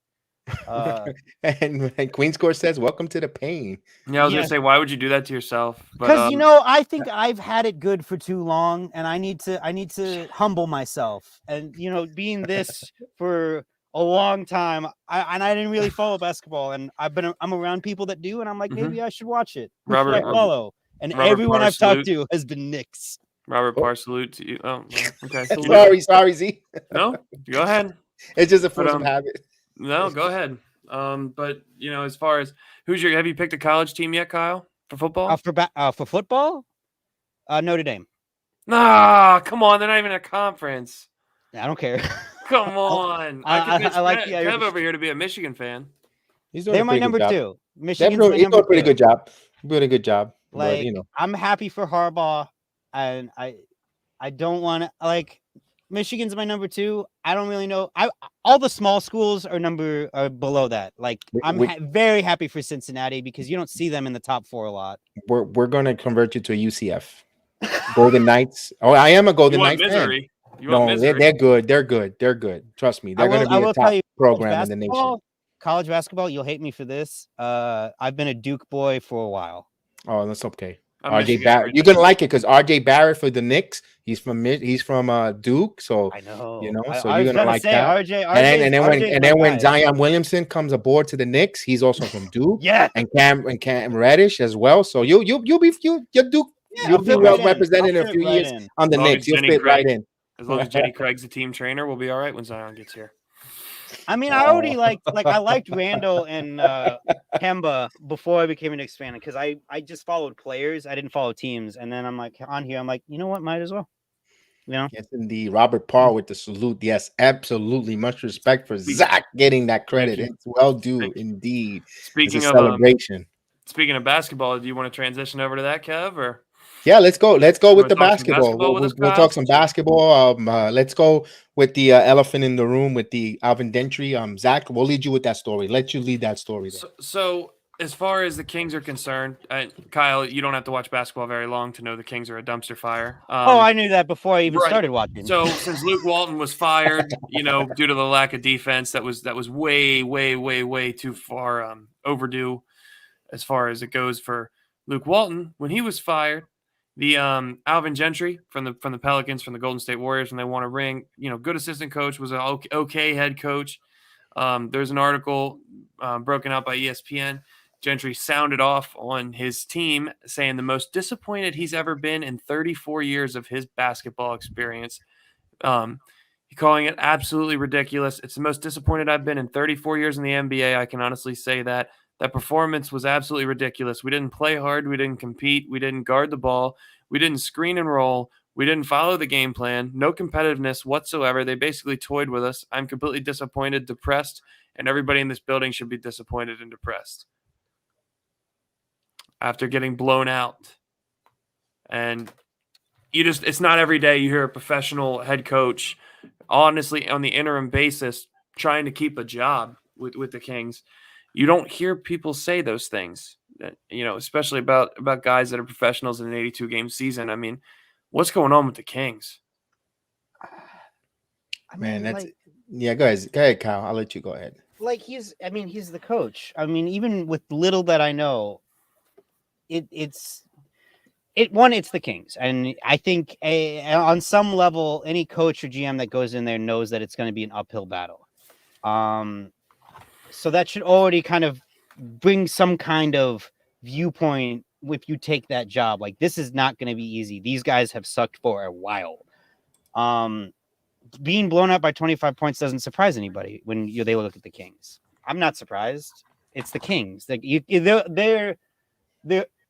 And Queen Score says, "Welcome to the pain." Yeah, I was gonna say, why would you do that to yourself? Because I think I've had it good for too long, and I need to humble myself. And being this for a long time, I didn't really follow basketball, and I'm around people that do, and I'm like, maybe I should watch it. Who should I follow? And everyone I've talked to has been Knicks. Robert Parr, salute to you. Oh, okay. Sorry, Z. No, go ahead. It's just a force of habit. No, go ahead. But as far as have you picked a college team yet, Kyle, for football? For football, Notre Dame. Nah, come on, they're not even a conference. I don't care. Come on. I like Kev over here to be a Michigan fan. They're my number 2. Michigan's my number 2. a pretty good job. Doing a good job. Like, but, I'm happy for Harbaugh, and I don't want to Michigan's my number 2. I don't really know. All the small schools are below that. Like I'm very happy for Cincinnati because you don't see them in the top 4 a lot. We're gonna convert you to a UCF. Golden Knights. Oh, I am a Golden Knights fan. No, they're good. They're good. Trust me, they're going to be a top program in the nation. College basketball, you'll hate me for this. I've been a Duke boy for a while. Oh, that's okay. RJ Barrett, you're gonna like it because RJ Barrett for the Knicks. He's from Duke, so I know. So you're gonna like that. And then when Zion Williamson comes aboard to the Knicks, he's also from Duke. Yeah, and Cam Reddish as well. So you'll be Duke. You'll be well represented in a few years on the Knicks. You'll fit right in. As long as Jenny Craig's the team trainer, we'll be all right when Zion gets here. I mean, I already I liked Randall and Kemba before I became a Knicks fan because I just followed players. I didn't follow teams. And then I'm like, you know what? Might as well. Yes, indeed. Robert Parr with the salute. Yes, absolutely. Much respect for Zach getting that credit. It's well due, indeed. Speaking of celebration. Speaking of basketball, do you want to transition over to that, Kev? Or yeah, let's go with the basketball. We'll talk some basketball. Let's go with the elephant in the room with the Alvin Gentry. Zach, we'll lead you with that story. Let you lead that story. So as far as the Kings are concerned, Kyle, you don't have to watch basketball very long to know the Kings are a dumpster fire. I knew that before I even started watching. So since Luke Walton was fired, due to the lack of defense, that was way too far overdue as far as it goes for Luke Walton. When he was fired, the Alvin Gentry from the Pelicans, from the Golden State Warriors, when they won a ring, good assistant coach, was an okay head coach. There's an article broken out by ESPN. Gentry sounded off on his team, saying the most disappointed he's ever been in 34 years of his basketball experience. Calling it absolutely ridiculous. It's the most disappointed I've been in 34 years in the NBA. I can honestly say that. That performance was absolutely ridiculous. We didn't play hard. We didn't compete. We didn't guard the ball. We didn't screen and roll. We didn't follow the game plan. No competitiveness whatsoever. They basically toyed with us. I'm completely disappointed, depressed, and everybody in this building should be disappointed and depressed after getting blown out. And it's not every day you hear a professional head coach, honestly, on the interim basis, trying to keep a job with the Kings. You don't hear people say those things, especially about guys that are professionals in an 82-game season. I mean, what's going on with the Kings? Go ahead, Kyle. I'll let you go ahead. He's the coach. I mean, even with little that I know, it's the Kings. And I think on some level, any coach or GM that goes in there knows that it's going to be an uphill battle. So that should already kind of bring some kind of viewpoint if you take that job. Like, this is not going to be easy. These guys have sucked for a while. Being blown out by 25 points doesn't surprise anybody when they look at the Kings. I'm not surprised. It's the Kings. They're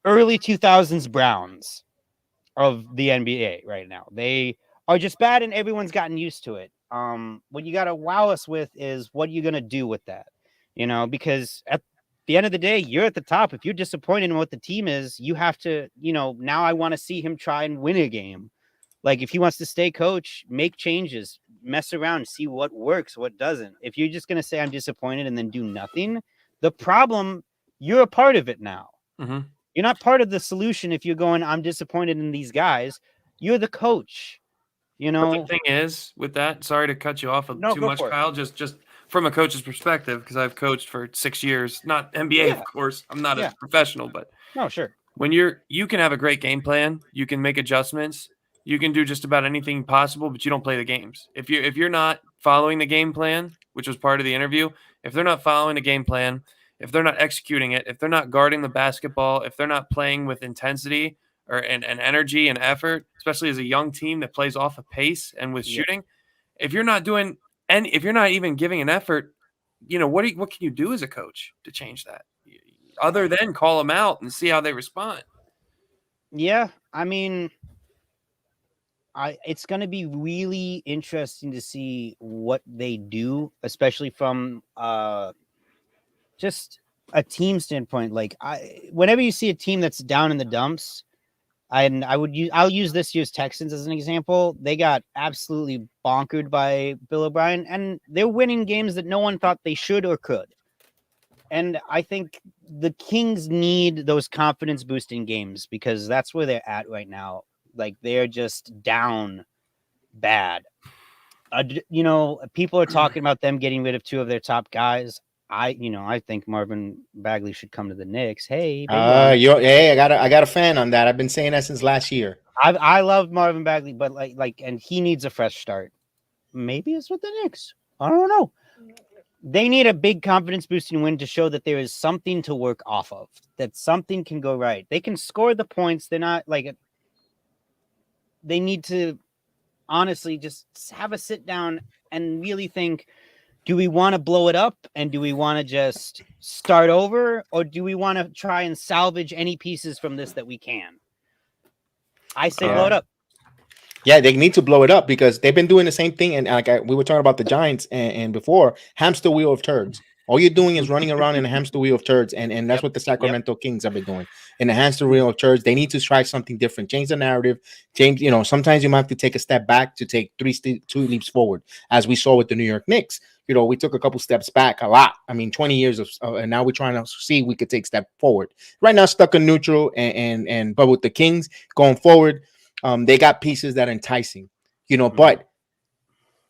early 2000s Browns. of the NBA right now. They are just bad, and everyone's gotten used to it. What you got to wow us with is what you're going to do with that, because at the end of the day, you're at the top. If you're disappointed in what the team is, you have to, now I want to see him try and win a game. Like, if he wants to stay coach, make changes, mess around, see what works, what doesn't. If you're just going to say I'm disappointed and then do nothing, the problem, you're a part of it now. Mm-hmm. You're not part of the solution if you're going, I'm disappointed in these guys. You're the coach. But the thing is, with that, sorry to cut you off too much, Kyle, just from a coach's perspective, because I've coached for 6 years, not NBA, of course. I'm not a professional, but no, sure. When you can have a great game plan, you can make adjustments, you can do just about anything possible, but you don't play the games. If you're not following the game plan, which was part of the interview, if they're not following the game plan, if they're not executing it, if they're not guarding the basketball, if they're not playing with intensity and energy and effort, especially as a young team that plays off a pace and with shooting, if you're not doing if you're not even giving an effort, what can you do as a coach to change that? Other than call them out and see how they respond. Yeah, I mean, it's going to be really interesting to see what they do, especially from just a team standpoint. Like, whenever you see a team that's down in the dumps, I'll use this year's Texans as an example. They got absolutely bonkered by Bill O'Brien, and they're winning games that no one thought they should or could. And I think the Kings need those confidence boosting games because that's where they're at right now. Like, they're just down bad. People are talking about them getting rid of two of their top guys. I think Marvin Bagley should come to the Knicks. Hey, I got a fan on that. I've been saying that since last year. I love Marvin Bagley, but and he needs a fresh start. Maybe it's with the Knicks. I don't know. They need a big confidence boosting win to show that there is something to work off of, that something can go right. They can score the points. They're not they need to honestly just have a sit down and really think, do we want to blow it up and do we want to just start over, or do we want to try and salvage any pieces from this that we can? I say blow it up. Yeah, they need to blow it up because they've been doing the same thing. And we were talking about the Giants and before, hamster wheel of turds. All you're doing is running around in a hamster wheel of turds. And that's what the Sacramento Kings have been doing. In the hamster wheel of turds, they need to try something different. Change the narrative. Sometimes you might have to take a step back to take two leaps forward, as we saw with the New York Knicks. We took a couple steps back a lot. I mean, 20 years and now we're trying to see if we could take a step forward. Right now, stuck in neutral. But with the Kings going forward, they got pieces that are enticing, but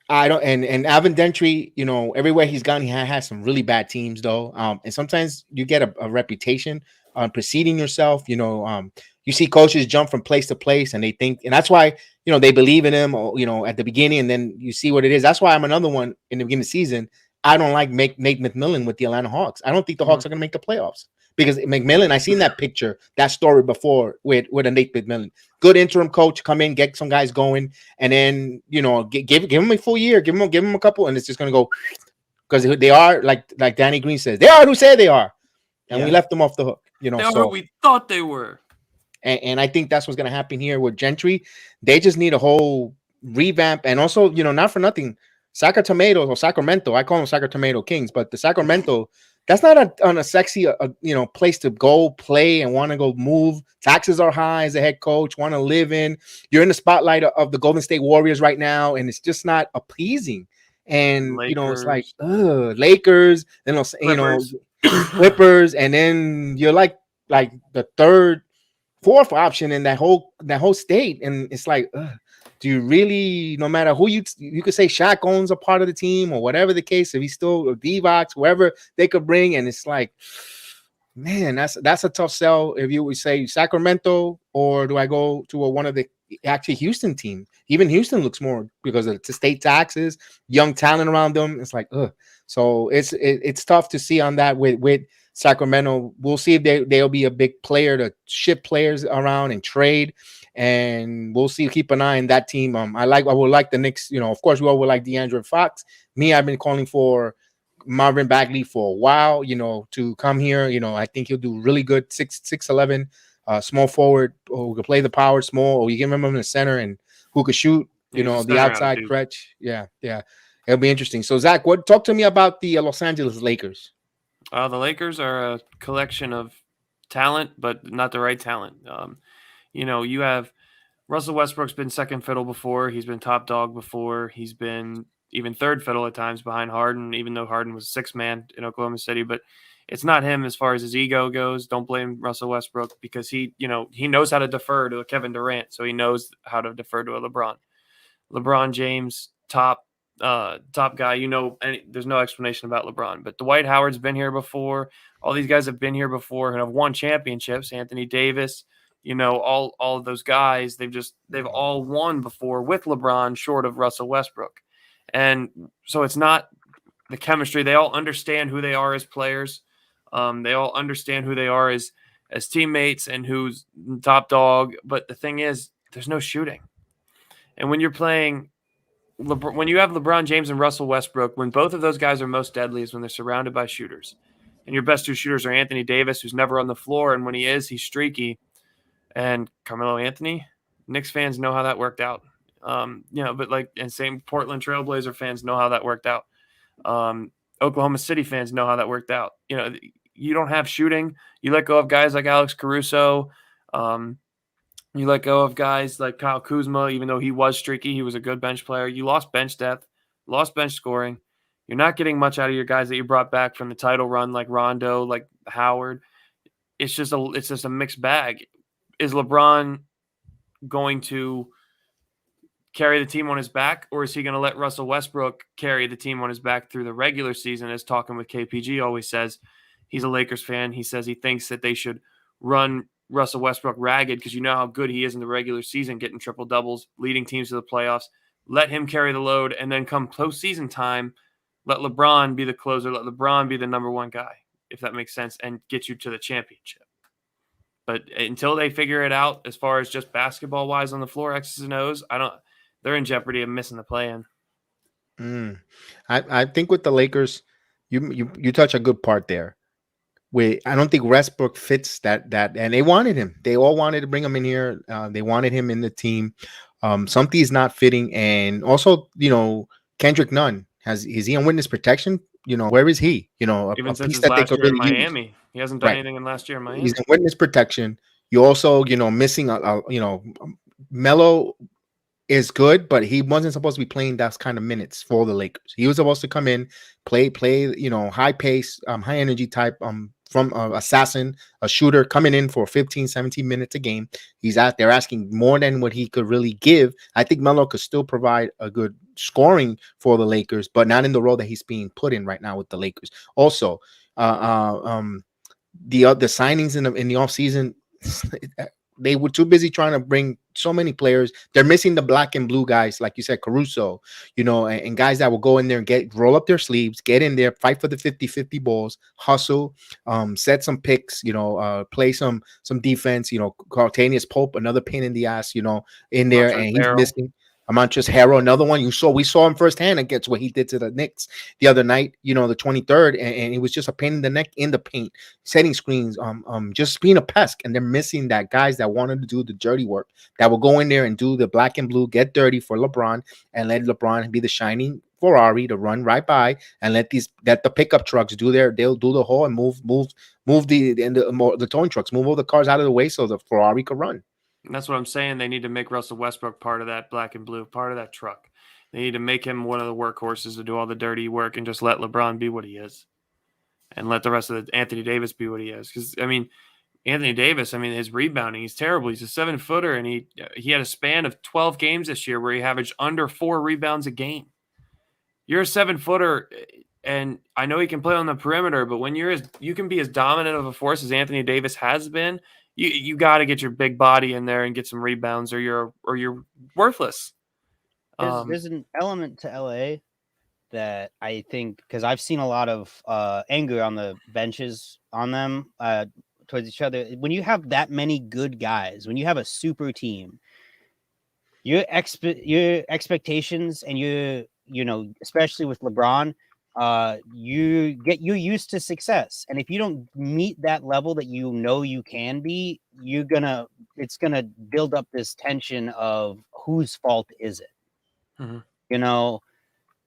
I don't, and Alvin Gentry, everywhere he's gone, he has some really bad teams though. And sometimes you get a reputation on preceding yourself, you see coaches jump from place to place and they think, and that's why, they believe in him, or, at the beginning, and then you see what it is. That's why I'm another one in the beginning of the season. I don't like Nate McMillan with the Atlanta Hawks. I don't think the Hawks are going to make the playoffs. Because McMillan, I seen that picture, that story before with a Nate McMillan. Good interim coach, come in, get some guys going, and then give him a full year, give him a couple, and it's just gonna go because they are like Danny Green says, they are who say they are, and we left them off the hook. They are who we thought they were, and I think that's what's gonna happen here with Gentry. They just need a whole revamp, and also not for nothing, Sacramento. I call them Sacramento Kings, but the Sacramento. That's not on a sexy, place to go play and want to go move. Taxes are high as a head coach, want to live in. You're in the spotlight of the Golden State Warriors right now, and it's just not appeasing. And, it's like, Lakers, Clippers, and then you're like the third, fourth option in that whole state. And it's like, do you really, no matter who you could say Shaq owns a part of the team or whatever the case, if he's still Divac, whoever they could bring. And it's like, man, that's a tough sell. If you would say Sacramento, or do I go to one of the actually Houston team? Even Houston looks more because of the state taxes, young talent around them. It's like, so it's tough to see on that with Sacramento. We'll see if they'll be a big player to ship players around and trade. And we'll see. Keep an eye on that team. I would like the Knicks. Of course, we all would like DeAndre Fox. I've been calling for Marvin Bagley for a while. To come here. I think he'll do really good. 6'11", small forward who could play the power small, or you give him in the center and who could shoot, He's a the center out of outside Duke. stretch. Yeah. It'll be interesting. So, Zach, talk to me about the Los Angeles Lakers. The Lakers are a collection of talent, but not the right talent. You have Russell Westbrook's been second fiddle before. He's been top dog before. He's been even third fiddle at times behind Harden, even though Harden was sixth man in Oklahoma City. But it's not him as far as his ego goes. Don't blame Russell Westbrook because he knows how to defer to a Kevin Durant, so he knows how to defer to a LeBron. LeBron James, top guy. And there's no explanation about LeBron. But Dwight Howard's been here before. All these guys have been here before and have won championships. Anthony Davis. All of those guys, they've all won before with LeBron, short of Russell Westbrook. And so it's not the chemistry. They all understand who they are as players. They all understand who they are as teammates and who's top dog. But the thing is, there's no shooting. And when you're playing, when you have LeBron James and Russell Westbrook, when both of those guys are most deadly is when they're surrounded by shooters. And your best two shooters are Anthony Davis, who's never on the floor. And when he is, he's streaky. And Carmelo Anthony, Knicks fans know how that worked out. And same Portland Trailblazer fans know how that worked out. Oklahoma City fans know how that worked out. You don't have shooting. You let go of guys like Alex Caruso. You let go of guys like Kyle Kuzma, even though he was streaky. He was a good bench player. You lost bench depth, lost bench scoring. You're not getting much out of your guys that you brought back from the title run, like Rondo, like Howard. It's just a mixed bag. Is LeBron going to carry the team on his back, or is he going to let Russell Westbrook carry the team on his back through the regular season? As talking with KPG always says, he's a Lakers fan. He says he thinks that they should run Russell Westbrook ragged because you know how good he is in the regular season, getting triple doubles, leading teams to the playoffs. Let him carry the load, and then come postseason time, let LeBron be the closer, let LeBron be the number one guy, if that makes sense, and get you to the championship. But until they figure it out, as far as just basketball wise on the floor, X's and O's, they're in jeopardy of missing the play-in. I think with the Lakers, you touch a good part there. I don't think Westbrook fits that, and they wanted him. They all wanted to bring him in here. They wanted him in the team. Something's not fitting, and also, Kendrick Nunn is he on witness protection? Where is he? Even since his last year in Miami, he hasn't done anything in last year in Miami. He's in witness protection. You also, missing Melo is good, but he wasn't supposed to be playing that kind of minutes for the Lakers. He was supposed to come in, play, high pace, high energy type, from assassin, a shooter coming in for 15, 17 minutes a game. He's out there asking more than what he could really give. I think Melo could still provide a good scoring for the Lakers, but not in the role that he's being put in right now with the Lakers. Also, the signings in the offseason, they were too busy trying to bring so many players. They're missing the black and blue guys, like you said, Caruso, and guys that will go in there and roll up their sleeves, get in there, fight for the 50-50 balls, hustle, set some picks, play some defense, Cartanius Pope, another pain in the ass, in there, and he's missing. Montrezl Harrell, another one we saw him firsthand against what he did to the Knicks the other night, the 23rd, and it was just a pain in the neck in the paint, setting screens, just being a pest. And they're missing that guys that wanted to do the dirty work, that will go in there and do the black and blue, get dirty for LeBron, and let LeBron be the shining Ferrari to run right by, and let the pickup trucks they'll do the whole and move the towing trucks, move all the cars out of the way so the Ferrari could run. And that's what I'm saying. They need to make Russell Westbrook part of that black and blue, part of that truck. They need to make him one of the workhorses to do all the dirty work and just let LeBron be what he is. And let the rest of Anthony Davis be what he is. Because, Anthony Davis, his rebounding, he's terrible. He's a 7-footer, and he had a span of 12 games this year where he averaged under 4 rebounds a game. You're a 7-footer, and I know he can play on the perimeter, but when you can be as dominant of a force as Anthony Davis has been, you got to get your big body in there and get some rebounds, or you're worthless. There's an element to LA that I think, because I've seen a lot of anger on the benches on them towards each other. When you have that many good guys, when you have a super team, your expectations and especially with LeBron, you get you used to success, and if you don't meet that level that you know you can be, it's gonna build up this tension of whose fault is it. Mhm. You know,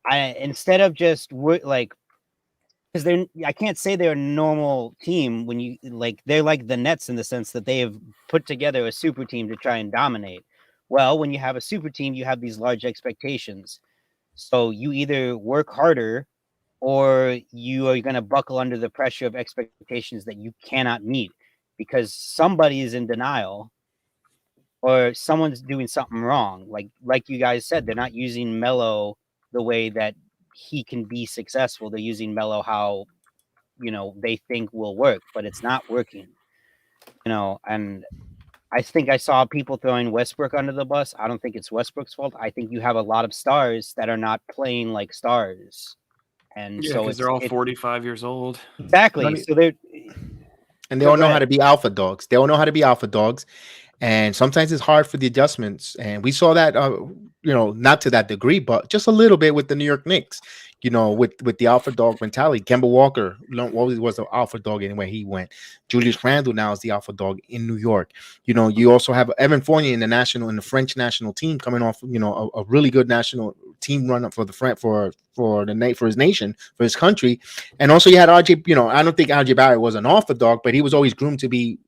I instead of just like, because I can't say they're a normal team when you like they're like the Nets in the sense that they have put together a super team to try and dominate. Well, when you have a super team, you have these large expectations, so you either work harder or you are going to buckle under the pressure of expectations that you cannot meet because somebody is in denial or someone's doing something wrong. Like you guys said, they're not using Melo the way that he can be successful. They're using Melo how, they think will work, but it's not working. And I think I saw people throwing Westbrook under the bus. I don't think it's Westbrook's fault. I think you have a lot of stars that are not playing like stars. And Yeah, so because they're all it's 45 years old. exactly. So they're And they no, all go know how ahead. to be alpha dogs. They all know how to be alpha dogs. And sometimes it's hard for the adjustments. And we saw that, not to that degree, but just a little bit with the New York Knicks, with the alpha dog mentality. Kemba Walker always was the alpha dog anywhere he went. Julius Randle now is the alpha dog in New York. You also have Evan Fournier in the French national team coming off, a really good national team run up for his nation, for his country. And also you had RJ, I don't think RJ Barrett was an alpha dog, but he was always groomed to be,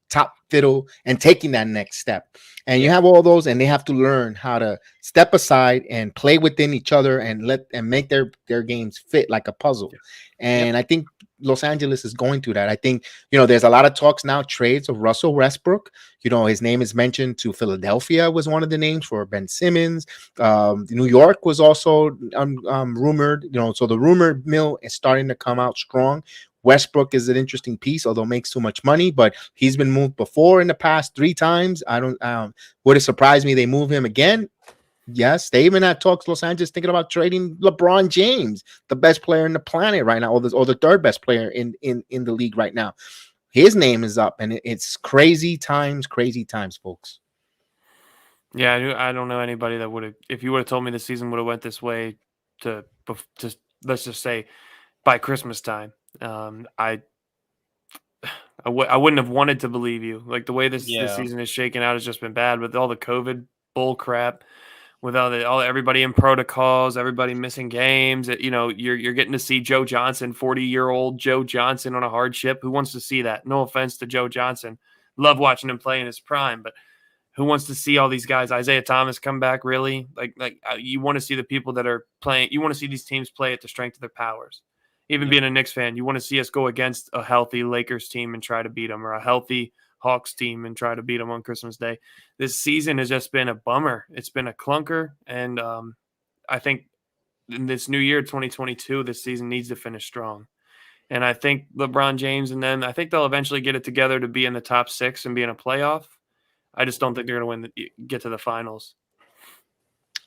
top fiddle and taking that next step. And you have all those, and they have to learn how to step aside and play within each other and make their games fit like a puzzle. And I think Los Angeles is going through that. I think, there's a lot of talks now, trades of Russell Westbrook. His name is mentioned to Philadelphia was one of the names for Ben Simmons. New York was also rumored, so the rumor mill is starting to come out strong. Westbrook is an interesting piece, although makes too much money, but he's been moved before in the past 3 times. Would it surprise me they move him again? Yes, they even had talks Los Angeles thinking about trading LeBron James, the best player in the planet right now, or the third best player in the league right now. His name is up, and it's crazy times, folks. Yeah, I don't know anybody that would have. If you would have told me the season would have went this way to let's just say by Christmas time, I wouldn't have wanted to believe you. Like the way this season is shaking out has just been bad with all the COVID bull crap, with everybody in protocols, everybody missing games. You're getting to see Joe Johnson, 40-year-old Joe Johnson on a hardship. Who wants to see that? No offense to Joe Johnson, love watching him play in his prime, but who wants to see all these guys? Isaiah Thomas come back, really? You want to see the people that are playing. You want to see these teams play at the strength of their powers. Even being a Knicks fan, you want to see us go against a healthy Lakers team and try to beat them, or a healthy Hawks team and try to beat them on Christmas Day. This season has just been a bummer. It's been a clunker, and I think in this new year, 2022, this season needs to finish strong. And I think LeBron James and them, I think they'll eventually get it together to be in the top 6 and be in a playoff. I just don't think they're going to get to the finals.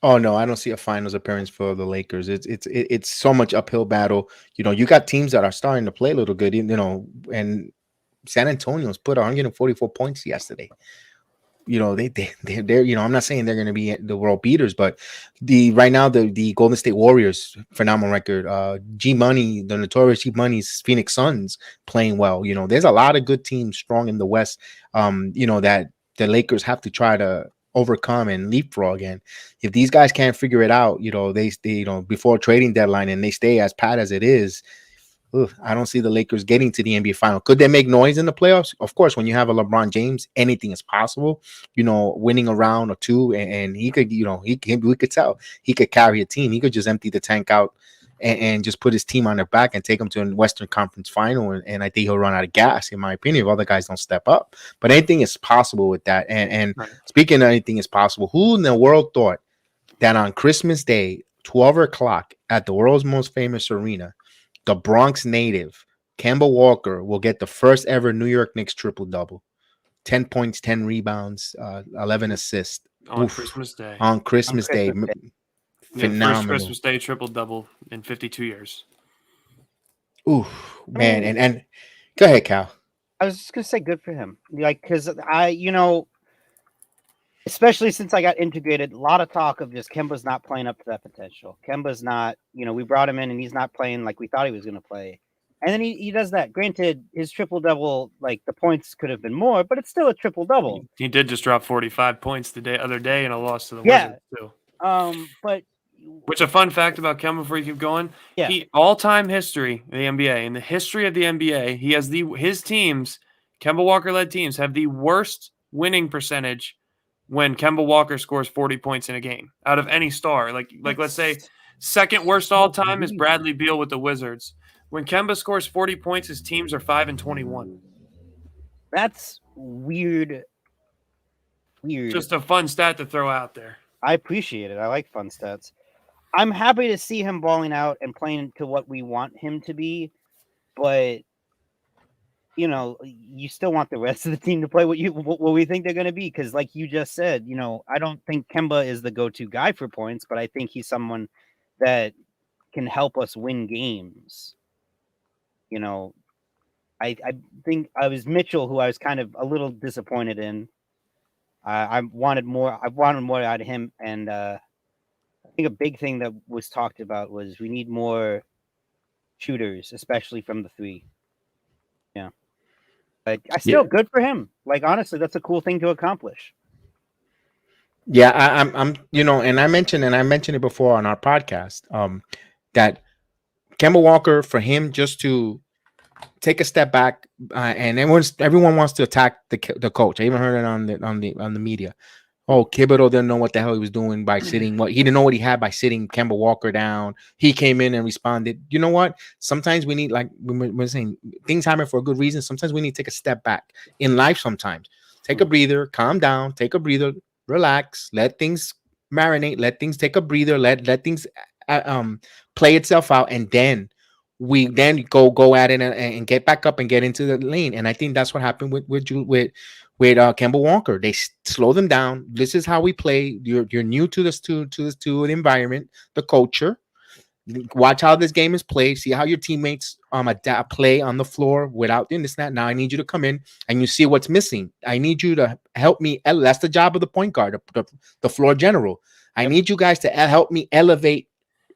Oh no, I don't see a finals appearance for the Lakers. It's so much uphill battle. You got teams that are starting to play a little good, and San Antonio's put 144 points yesterday. They're I'm not saying they're going to be the world beaters, but right now the Golden State Warriors phenomenal record. G Money, the notorious G Money's Phoenix Suns playing well. There's a lot of good teams strong in the West. That the Lakers have to try to overcome and leapfrog. And if these guys can't figure it out, they before trading deadline and they stay as pat as it is. I don't see the Lakers getting to the NBA final. Could they make noise in the playoffs? Of course, when you have a LeBron James, anything is possible. Winning a round or two, and he could, we could tell he could carry a team. He could just empty the tank out and just put his team on their back and take them to a Western Conference final. And I think he'll run out of gas, in my opinion, if other guys don't step up. But anything is possible with that. And Right. Speaking of anything is possible, who in the world thought that on Christmas Day, 12 o'clock at the world's most famous arena, the Bronx native, Kemba Walker, will get the first ever New York Knicks triple-double. 10 points, 10 rebounds, 11 assists. On Christmas Day. On Christmas Day. Phenomenal. First Christmas Day triple-double in 52 years. Ooh, man. And go ahead, Cal. I was just going to say good for him. Because especially since I got integrated. A lot of talk of just Kemba's not playing up to that potential. Kemba's not, we brought him in and he's not playing like we thought he was going to play. And then he does that. Granted, his triple-double, like the points could have been more, but it's still a triple-double. He did just drop 45 points the other day in a loss to the Yeah. Wizards too. But which a fun fact about Kemba before you keep going. Yeah. He all-time history of the NBA. In the history of the NBA, he has his teams, Kemba Walker-led teams, have the worst winning percentage when Kemba Walker scores 40 points in a game out of any star. Like let's say second worst all-time is Bradley Beal with the Wizards. When Kemba scores 40 points, his teams are 5-21. That's weird. Just a fun stat to throw out there. I appreciate it. I like fun stats. I'm happy to see him balling out and playing to what we want him to be, but you still want the rest of the team to play what we think they're going to be. Because, like you just said, I don't think Kemba is the go-to guy for points, but I think he's someone that can help us win games. I think I was Mitchell, who I was kind of a little disappointed in. I wanted more. I wanted more out of him, and I think a big thing that was talked about was we need more shooters, especially from the three. Yeah, but I still good for him. Like honestly, that's a cool thing to accomplish. Yeah, I'm and I mentioned it before on our podcast. That Kemba Walker, for him just to take a step back, and everyone wants to attack the coach. I even heard it on the media. Oh, Thibodeau didn't know what the hell he was doing by sitting. He didn't know what he had by sitting Kemba Walker down. He came in and responded. You know what? Sometimes we need, like we're saying, things happen for a good reason. Sometimes we need to take a step back in life. Sometimes take a breather, calm down, take a breather, relax, let things marinate, let things take a breather, let things play itself out, and then we go at it and get back up and get into the lane. And I think that's what happened with Kemba Walker. They slow them down. This is how we play. You're new to this to the environment, the culture. Watch how this game is played. See how your teammates play on the floor without doing this. Now I need you to come in and you see what's missing. I need you to help me. That's the job of the point guard, the floor general. I need you guys to help me elevate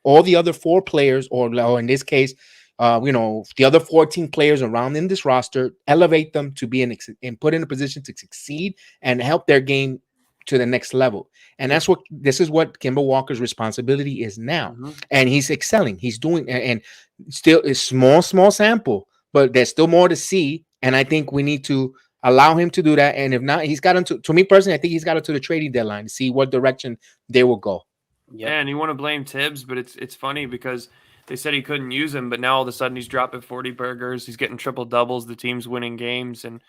all the other four players, or in this case, the other 14 players around in this roster, elevate them to be and put in a position to succeed and help their game to the next level. And this is what Kemba Walker's responsibility is now. Mm-hmm. And he's excelling. He's doing, and still is small sample, but there's still more to see. And I think we need to allow him to do that. And if not, he's got him to me personally, I think he's got him to the trading deadline to see what direction they will go. Yeah, and you want to blame Tibbs, but it's funny because they said he couldn't use him, but now all of a sudden he's dropping 40 burgers. He's getting triple doubles. The team's winning games. And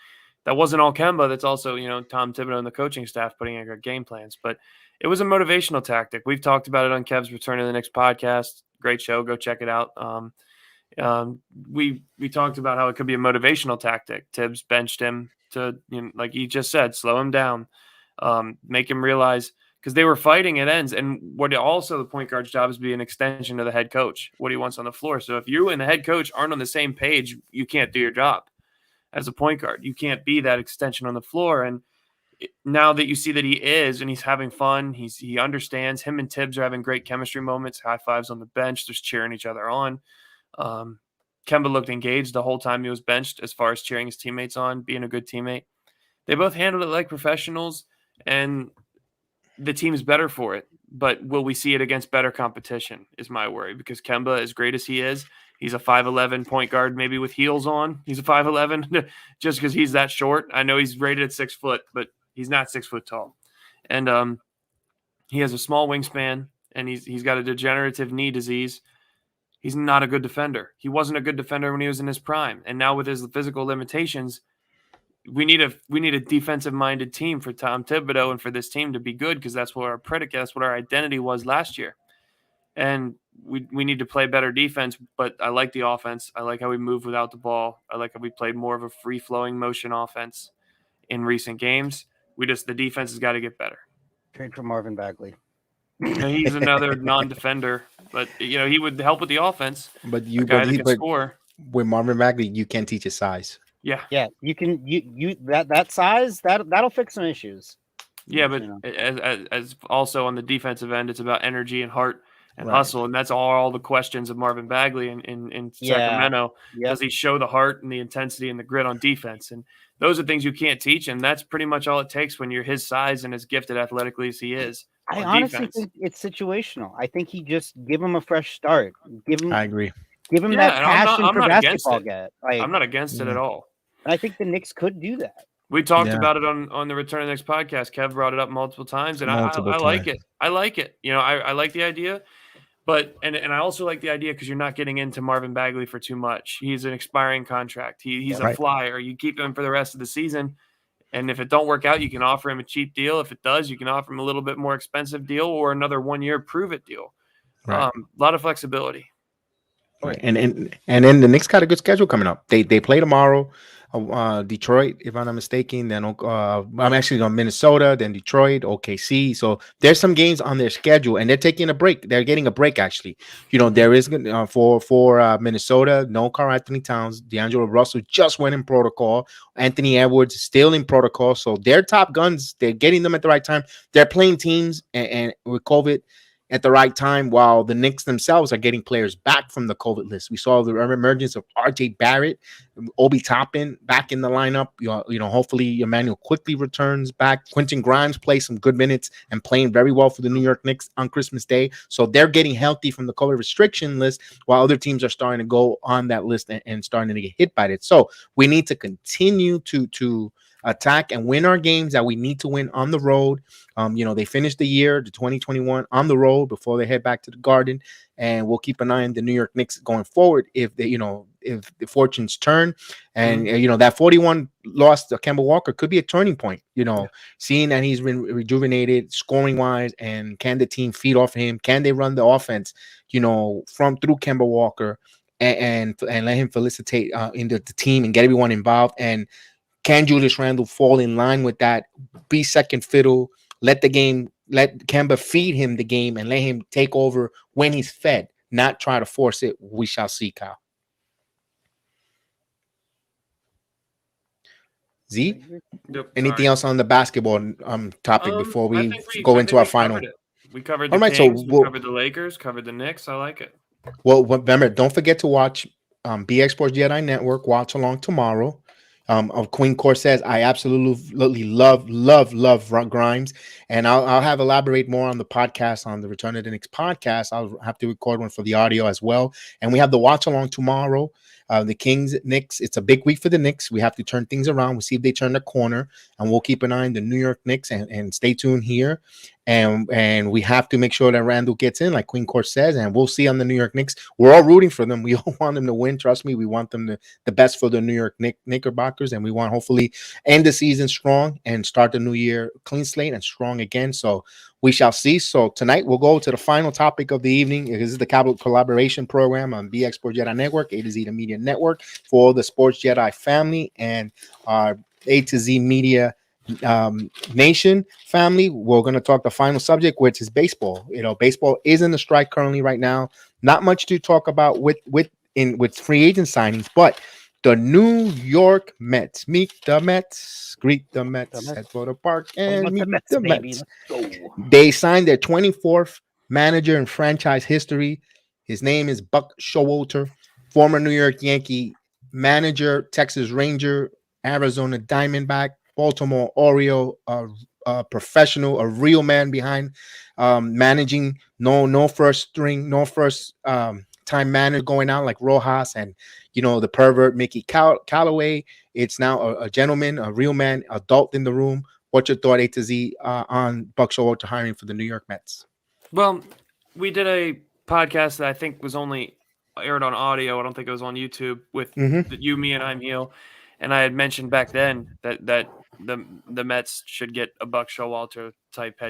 that wasn't all Kemba. That's also, Tom Thibodeau and the coaching staff putting in good game plans. But it was a motivational tactic. We've talked about it on Kev's Return to the Knicks podcast. Great show. Go check it out. We talked about how it could be a motivational tactic. Tibbs benched him to, like he just said, slow him down, make him realize – because they were fighting at ends. And what also the point guard's job is to be an extension of the head coach, what he wants on the floor. So if you and the head coach aren't on the same page, you can't do your job as a point guard. You can't be that extension on the floor. And now that you see that he is, and he's having fun, he understands. Him and Tibbs are having great chemistry moments, high fives on the bench, just cheering each other on. Kemba looked engaged the whole time he was benched as far as cheering his teammates on, being a good teammate. They both handled it like professionals, and the team's better for it, but will we see it against better competition is my worry, because Kemba, as great as he is, he's a 5'11" point guard, maybe with heels on. He's a 5'11" just because he's that short. I know he's rated at 6 foot, but he's not 6 foot tall. And he has a small wingspan, and he's got a degenerative knee disease. He's not a good defender. He wasn't a good defender when he was in his prime. And now with his physical limitations, we need a defensive-minded team for Tom Thibodeau and for this team to be good, because that's what our predicate, that's what our identity was last year. And we need to play better defense, but I like the offense. I like how we move without the ball. I like how we played more of a free-flowing motion offense in recent games. The defense has got to get better. Trade for Marvin Bagley. He's another non-defender, but he would help with the offense. But score. With Marvin Bagley, you can't teach his size. Yeah. You can that size that'll fix some issues. Yeah, but You know? as also on the defensive end, it's about energy and heart and Right. hustle, and that's all the questions of Marvin Bagley in Sacramento. Yep. Does he show the heart and the intensity and the grit on defense? And those are things you can't teach, and that's pretty much all it takes when you're his size and as gifted athletically as he is I on honestly defense. think it's situational. I think he just give him a fresh start. Give him I agree. give him Yeah, that and passion I'm for not against basketball. it. Get like I'm not against it Yeah. at all. I think the Knicks could do that. We talked Yeah. about it on the Return of the Knicks podcast. Kev brought it up multiple times, and Multiple I like times. it. I like it. You know, I like the idea. But and I also like the idea because you're not getting into Marvin Bagley for too much. He's an expiring contract. He's a Right. flyer. You keep him for the rest of the season, and if it don't work out, you can offer him a cheap deal. If it does, you can offer him a little bit more expensive deal or another 1 year prove it deal. Right. A lot of flexibility. Right. And then the Knicks got a good schedule coming up. They play tomorrow. Detroit, if I'm not mistaken. Then I'm actually on Minnesota, then Detroit, OKC. So there's some games on their schedule, and they're taking a break. They're getting a break, actually. You know, there is for Minnesota, no Karl Anthony Towns. D'Angelo Russell just went in protocol. Anthony Edwards is still in protocol. So they're top guns. They're getting them at the right time. They're playing teams, and with COVID at the right time, while the Knicks themselves are getting players back from the COVID list. We saw the emergence of RJ Barrett, Obi Toppin back in the lineup. You know, hopefully Emmanuel quickly returns back. Quentin Grimes plays some good minutes and playing very well for the New York Knicks on Christmas Day. So they're getting healthy from the COVID restriction list, while other teams are starting to go on that list and starting to get hit by it. So we need to continue to attack and win our games that we need to win on the road. You know, they finished the year, the 2021, on the road before they head back to the Garden, and we'll keep an eye on the New York Knicks going forward if they, you know, if the fortunes turn, and you know, that 41 loss to Kemba Walker could be a turning point. You know, seeing that he's been rejuvenated scoring wise, and can the team feed off him? Can they run the offense, you know, from through Kemba Walker and let him felicitate into the team and get everyone involved? And can Julius Randle fall in line with that? Be second fiddle. Let Kemba feed him the game and let him take over when he's fed, not try to force it. We shall see, Kyle. Z? Yep, Anything else on the basketball topic before we go into our final? We covered the All right, Kings, so we covered the Lakers, covered the Knicks. I like it. Well, remember, don't forget to watch BX Sports Jedi Network. Watch along tomorrow. Of Queen Core says, I absolutely love Grimes, and I'll have elaborate more on the podcast on the Return of the Knicks podcast. I'll have to record one for the audio as well, and we have the watch along tomorrow. The Kings, Knicks. It's a big week for the Knicks. We have to turn things around. We'll see if they turn the corner, and we'll keep an eye on the New York Knicks and stay tuned here. And we have to make sure that Randall gets in, like Queen Court says, and we'll see on the New York Knicks. We're all rooting for them. We all want them to win. Trust me, we want them the best for the New York Knickerbockers, and we want hopefully end the season strong and start the new year clean slate and strong again. So we shall see. So tonight we'll go to the final topic of the evening. This is the Capital Collaboration Program on BX Sports Jedi Network, A to Z the Media Network, for the Sports Jedi family and our A to Z Media Nation family. We're going to talk the final subject, which is baseball. You know, baseball is in the strike currently right now. Not much to talk about with free agent signings, but the New York Mets. Meet the Mets. Greet the Mets. Head for the park and meet the Mets. They signed their 24th manager in franchise history. His name is Buck Showalter, former New York Yankee manager, Texas Ranger, Arizona Diamondback, Baltimore Oriole, a professional, a real man behind managing. No first string, no first time manager going out like Rojas and, you know, the pervert Mickey Callaway. It's now a gentleman, a real man, adult in the room. What's your thought, A to Z, on Buck Showalter hiring for the New York Mets? Well, we did a podcast that I think was only aired on audio. I don't think it was on YouTube with you, me, and I'm Heel. And I had mentioned back then that the Mets should get a Buck Showalter type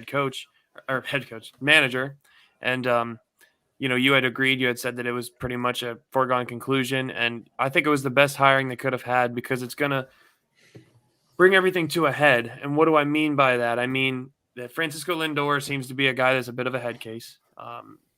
manager. And, you know, you had agreed, you had said that it was pretty much a foregone conclusion. And I think it was the best hiring they could have had because it's going to bring everything to a head. And what do I mean by that? I mean that Francisco Lindor seems to be a guy that's a bit of a head case.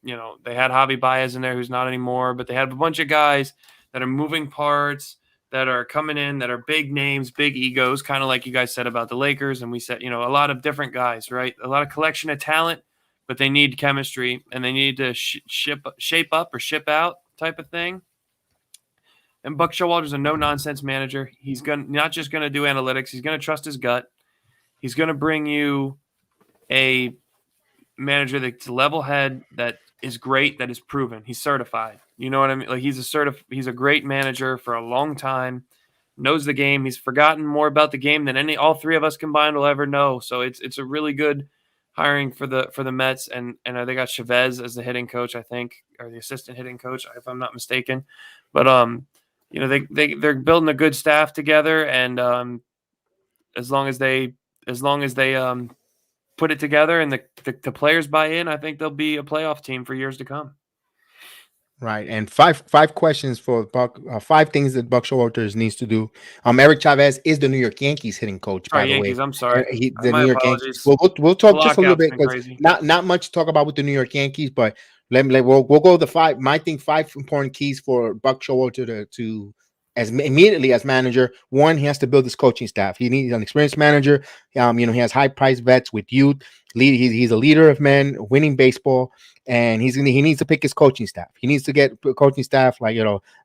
You know, they had Javi Baez in there who's not anymore, but they have a bunch of guys that are moving parts that are coming in that are big names, big egos, kind of like you guys said about the Lakers. And we said, a lot of different guys, right? A lot of collection of talent, but they need chemistry and they need to shape up or ship out type of thing. And Buck Showalter's a no-nonsense manager. He's not just going to do analytics. He's going to trust his gut. He's going to bring you a manager that's level head, that is great, that is proven. He's certified. You know what I mean? Like he's a great manager for a long time, knows the game. He's forgotten more about the game than all three of us combined will ever know. So it's a really good hiring for the Mets. And they got Chavez as the hitting coach, I think, or the assistant hitting coach, if I'm not mistaken. But they're building a good staff together, and as long as they put it together and the players buy in, I think they'll be a playoff team for years to come. Right, and five questions for Buck. 5 things that Buck Showalter needs to do. Eric Chavez is the New York Yankees hitting coach. By the way, I'm sorry. The My New York apologies. Yankees. We'll talk just a little bit because crazy. not much to talk about with the New York Yankees, but we'll go the 5. My thing, 5 important keys for Buck Showalter to as immediately as manager. 1, he has to build his coaching staff. He needs an experienced manager. He has high priced vets with youth. He's a leader of men, winning baseball, and he needs to pick his coaching staff. He needs to get coaching staff like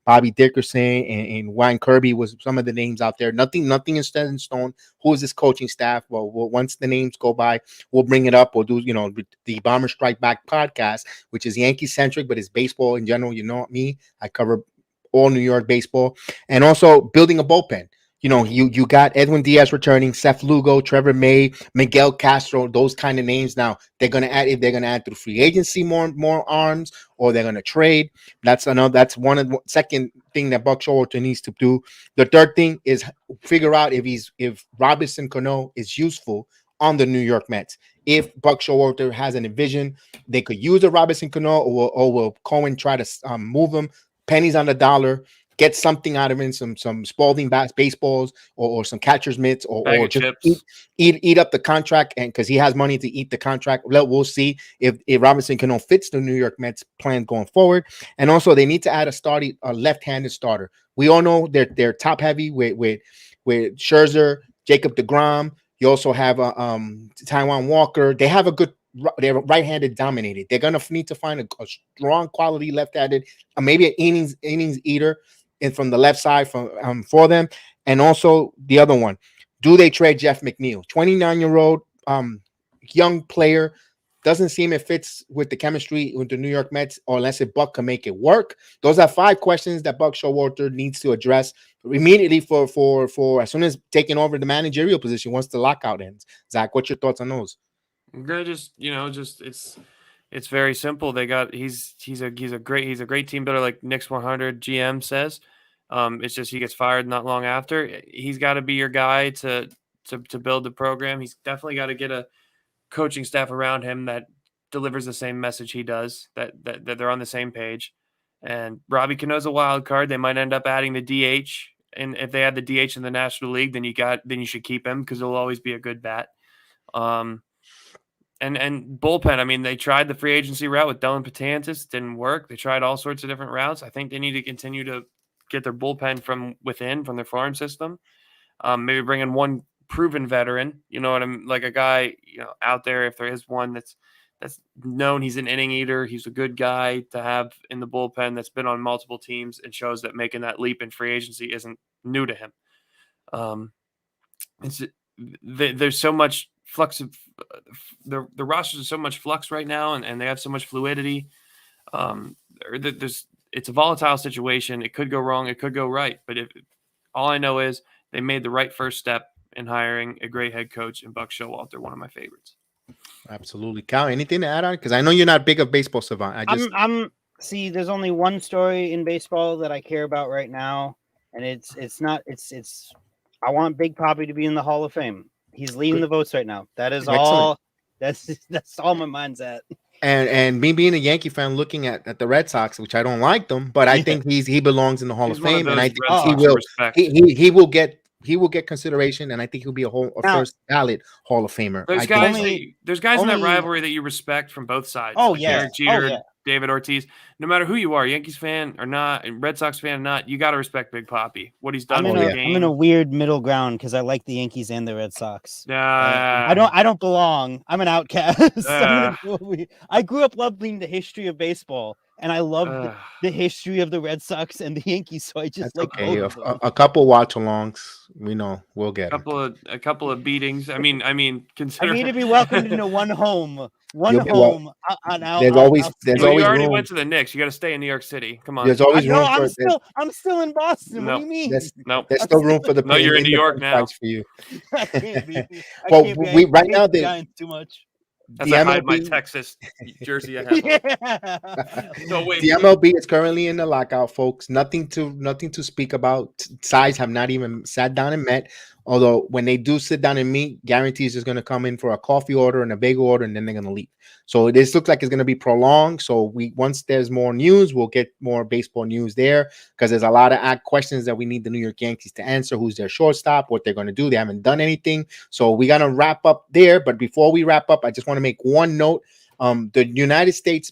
Bobby Dickerson and Wayne Kirby was some of the names out there. Nothing is set in stone. Who is this coaching staff? Well, once the names go by, we'll bring it up. We'll do the Bomber Strike Back podcast, which is Yankee centric, but it's baseball in general. Me, I cover all New York baseball, and also building a bullpen. You got Edwin Diaz returning, Seth Lugo, Trevor May, Miguel Castro, those kind of names. Now they're gonna add through free agency more arms, or they're gonna trade. That's one of the second thing that Buck Showalter needs to do. The third thing is figure out if Robinson Cano is useful on the New York Mets. If Buck Showalter has an vision, they could use a Robinson Cano, or will Cohen try to move him pennies on the dollar, get something out of him, some Spalding baseballs or some catcher's mitts, or just eat up the contract, and because he has money to eat the contract. We'll see if Robinson Cano fits the New York Mets plan going forward. And also they need to add a left-handed starter. We all know they're top heavy with Scherzer, Jacob deGrom. You also have Taijuan Walker. They have they're right-handed dominated. They're gonna need to find a strong quality left-handed, maybe an innings eater, and from the left side for them. And also the other one, do they trade Jeff McNeil? 29-year-old young player, doesn't seem it fits with the chemistry with the New York Mets, or unless Buck can make it work. Those are 5 questions that Buck Showalter needs to address immediately for as soon as taking over the managerial position once the lockout ends. Zach, what's your thoughts on those? They're just it's very simple. He's a great team builder, like Knicks 100 GM says. It's just he gets fired not long after. He's got to be your guy to build the program. He's definitely got to get a coaching staff around him that delivers the same message he does, that they're on the same page. And Robbie Cano's a wild card. They might end up adding the DH, and if they add the DH in the National League, then you should keep him because he'll always be a good bat. And bullpen, I mean, they tried the free agency route with Dylan Patantis, didn't work. They tried all sorts of different routes. I think they need to continue to get their bullpen from within, from their farm system. Maybe bring in one proven veteran, like a guy, out there, if there is one that's known he's an inning eater, he's a good guy to have in the bullpen that's been on multiple teams and shows that making that leap in free agency isn't new to him. There's so much flux of the rosters are so much flux right now, and they have so much fluidity. It's a volatile situation. It could go wrong, it could go right, but all I know is they made the right first step in hiring a great head coach in Buck Showalter, one of my favorites. Absolutely. Cal, anything to add on? Because I know you're not big of baseball savant. See, there's only one story in baseball that I care about right now, and it's I want Big Papi to be in the Hall of Fame. He's leading the votes right now. That is excellent. all. That's all my mind's at. And me being a Yankee fan, looking at the Red Sox, which I don't like them, but I think he belongs in the Hall of Fame, and I think he will get consideration, and I think he'll be a first ballot Hall of Famer. There's guys in that rivalry that you respect from both sides. Oh, like yeah. Derek Jeter, David Ortiz. No matter who you are, Yankees fan or not, Red Sox fan or not, you got to respect Big Papi. What he's done I'm for the game. I'm in a weird middle ground because I like the Yankees and the Red Sox. I don't belong. I'm an outcast. I grew up loving the history of baseball, and I love the history of the Red Sox and the Yankees. So I just like okay. both of them. A couple watch-alongs. We know we'll get a couple of beatings. I mean, consider I need to be welcomed into one home. There's always you already room. went to the Knicks. You got to stay in New York City. Come on. There's always room for. I'm still in Boston. No, what do you mean? There's still room for the. No, you're in New York now. For you. I can't be. Well, we right now the too much. That's I hide my Texas jersey. I have. No, wait. The MLB is currently in the lockout, folks. Nothing to speak about. Sides have not even sat down and met. Although when they do sit down and meet, guarantees is going to come in for a coffee order and a bagel order, and then they're going to leave. So this looks like it's going to be prolonged. So once there's more news, we'll get more baseball news there because there's a lot of questions that we need the New York Yankees to answer. Who's their shortstop? What they're going to do? They haven't done anything. So we got to wrap up there. But before we wrap up, I just want to make one note. The United States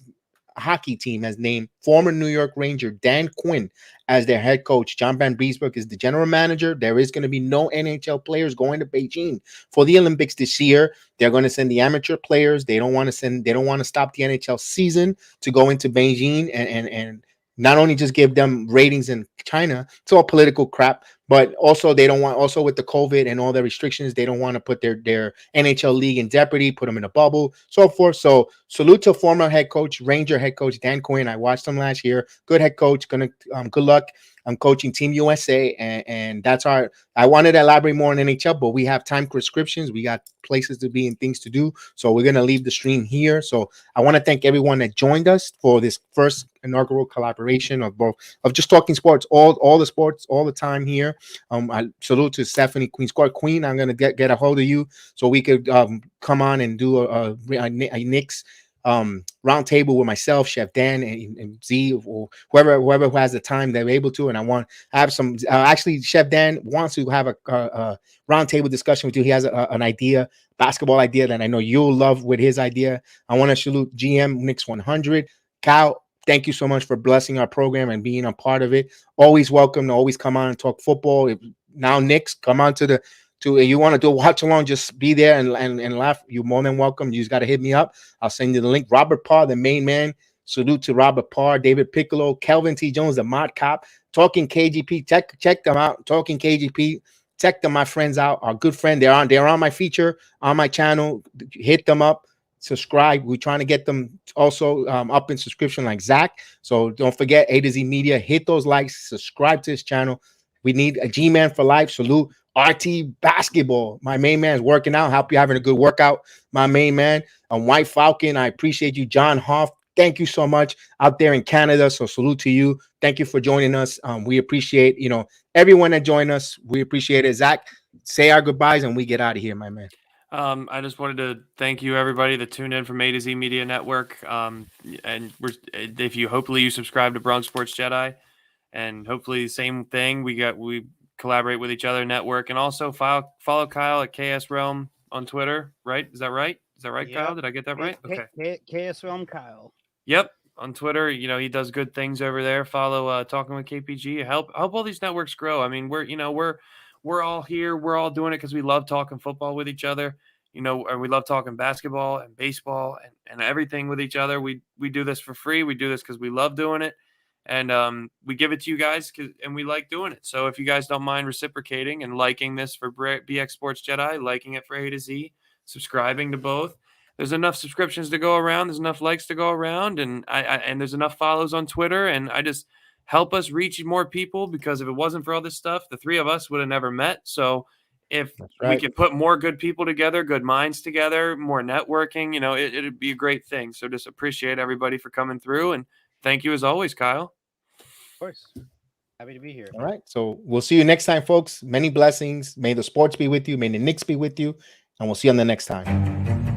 hockey team has named former New York Ranger Dan Quinn as their head coach. John Van Beesbrook is the general manager. There is going to be no NHL players going to Beijing for the Olympics this year. They're going to send the amateur players. They don't want to stop the NHL season to go into Beijing and not only just give them ratings in China. It's all political crap, but also they don't want, also with the COVID and all the restrictions, they don't want to put their NHL league in jeopardy, put them in a bubble, so forth. So salute to former head coach, Ranger head coach Dan Quinn. I watched him last year. Good head coach. Good luck. I'm coaching Team USA, and that's our. I wanted to elaborate more on NHL, but we have time prescriptions. We got places to be and things to do. So we're gonna leave the stream here. So I want to thank everyone that joined us for this first inaugural collaboration of just talking sports, all the sports, all the time here. I salute to Stephanie Queen Squad Queen. I'm gonna get a hold of you so we could come on and do a Knicks round table with myself, Chef Dan, and Z, or whoever who has the time they're able to. And I want to have some. Actually, Chef Dan wants to have a round table discussion with you. He has an idea, basketball idea that I know you'll love with his idea. I want to salute GM Knicks 100. Cal, thank you so much for blessing our program and being a part of it. Always welcome to always come on and talk football. Now Knicks, come on to you want to do a watch along, just be there and laugh. You're more than welcome. You just got to hit me up. I'll send you the link. Robert Parr, the main man. Salute to Robert Parr, David Piccolo, Kelvin T. Jones, the mod cop. Talking KGP. Check them out. Talking KGP. Check them, my friends out. Our good friend. They're on my feature on my channel. Hit them up. Subscribe. We're trying to get them also up in subscription like ZACK. So don't forget A to Z Media. Hit those likes. Subscribe to this channel. We need a G-Man for life. Salute. RT Basketball. My main man is working out. Hope you're having a good workout. My main man. White Falcon. I appreciate you. John Hoff. Thank you so much out there in Canada. So salute to you. Thank you for joining us. We appreciate, everyone that joined us. We appreciate it. Zach, say our goodbyes and we get out of here, my man. I just wanted to thank you, everybody that tuned in from A to Z Media Network. And hopefully you subscribe to Bronx Sports Jedi, and hopefully the same thing. We collaborate with each other, network, and also follow Kyle at KS Realm on Twitter. Right? Is that right? Yep. Kyle? Did I get that right? Okay. KS Realm Kyle. Yep. On Twitter, he does good things over there. Follow Talking with KPG. Help all these networks grow. I mean, we're all here. We're all doing it because we love talking football with each other. And we love talking basketball and baseball and everything with each other. We do this for free. We do this because we love doing it. And we give it to you guys and we like doing it. So if you guys don't mind reciprocating and liking this for BX Sports Jedi, liking it for A to Z, subscribing to both. There's enough subscriptions to go around. There's enough likes to go around. And and there's enough follows on Twitter. And I just help us reach more people, because if it wasn't for all this stuff, the three of us would have never met. So if we could put more good people together, good minds together, more networking, it'd be a great thing. So just appreciate everybody for coming through. And thank you as always, Kyle. Of course. Happy to be here. All right. So we'll see you next time, folks. Many blessings. May the sports be with you. May the Knicks be with you. And we'll see you on the next time.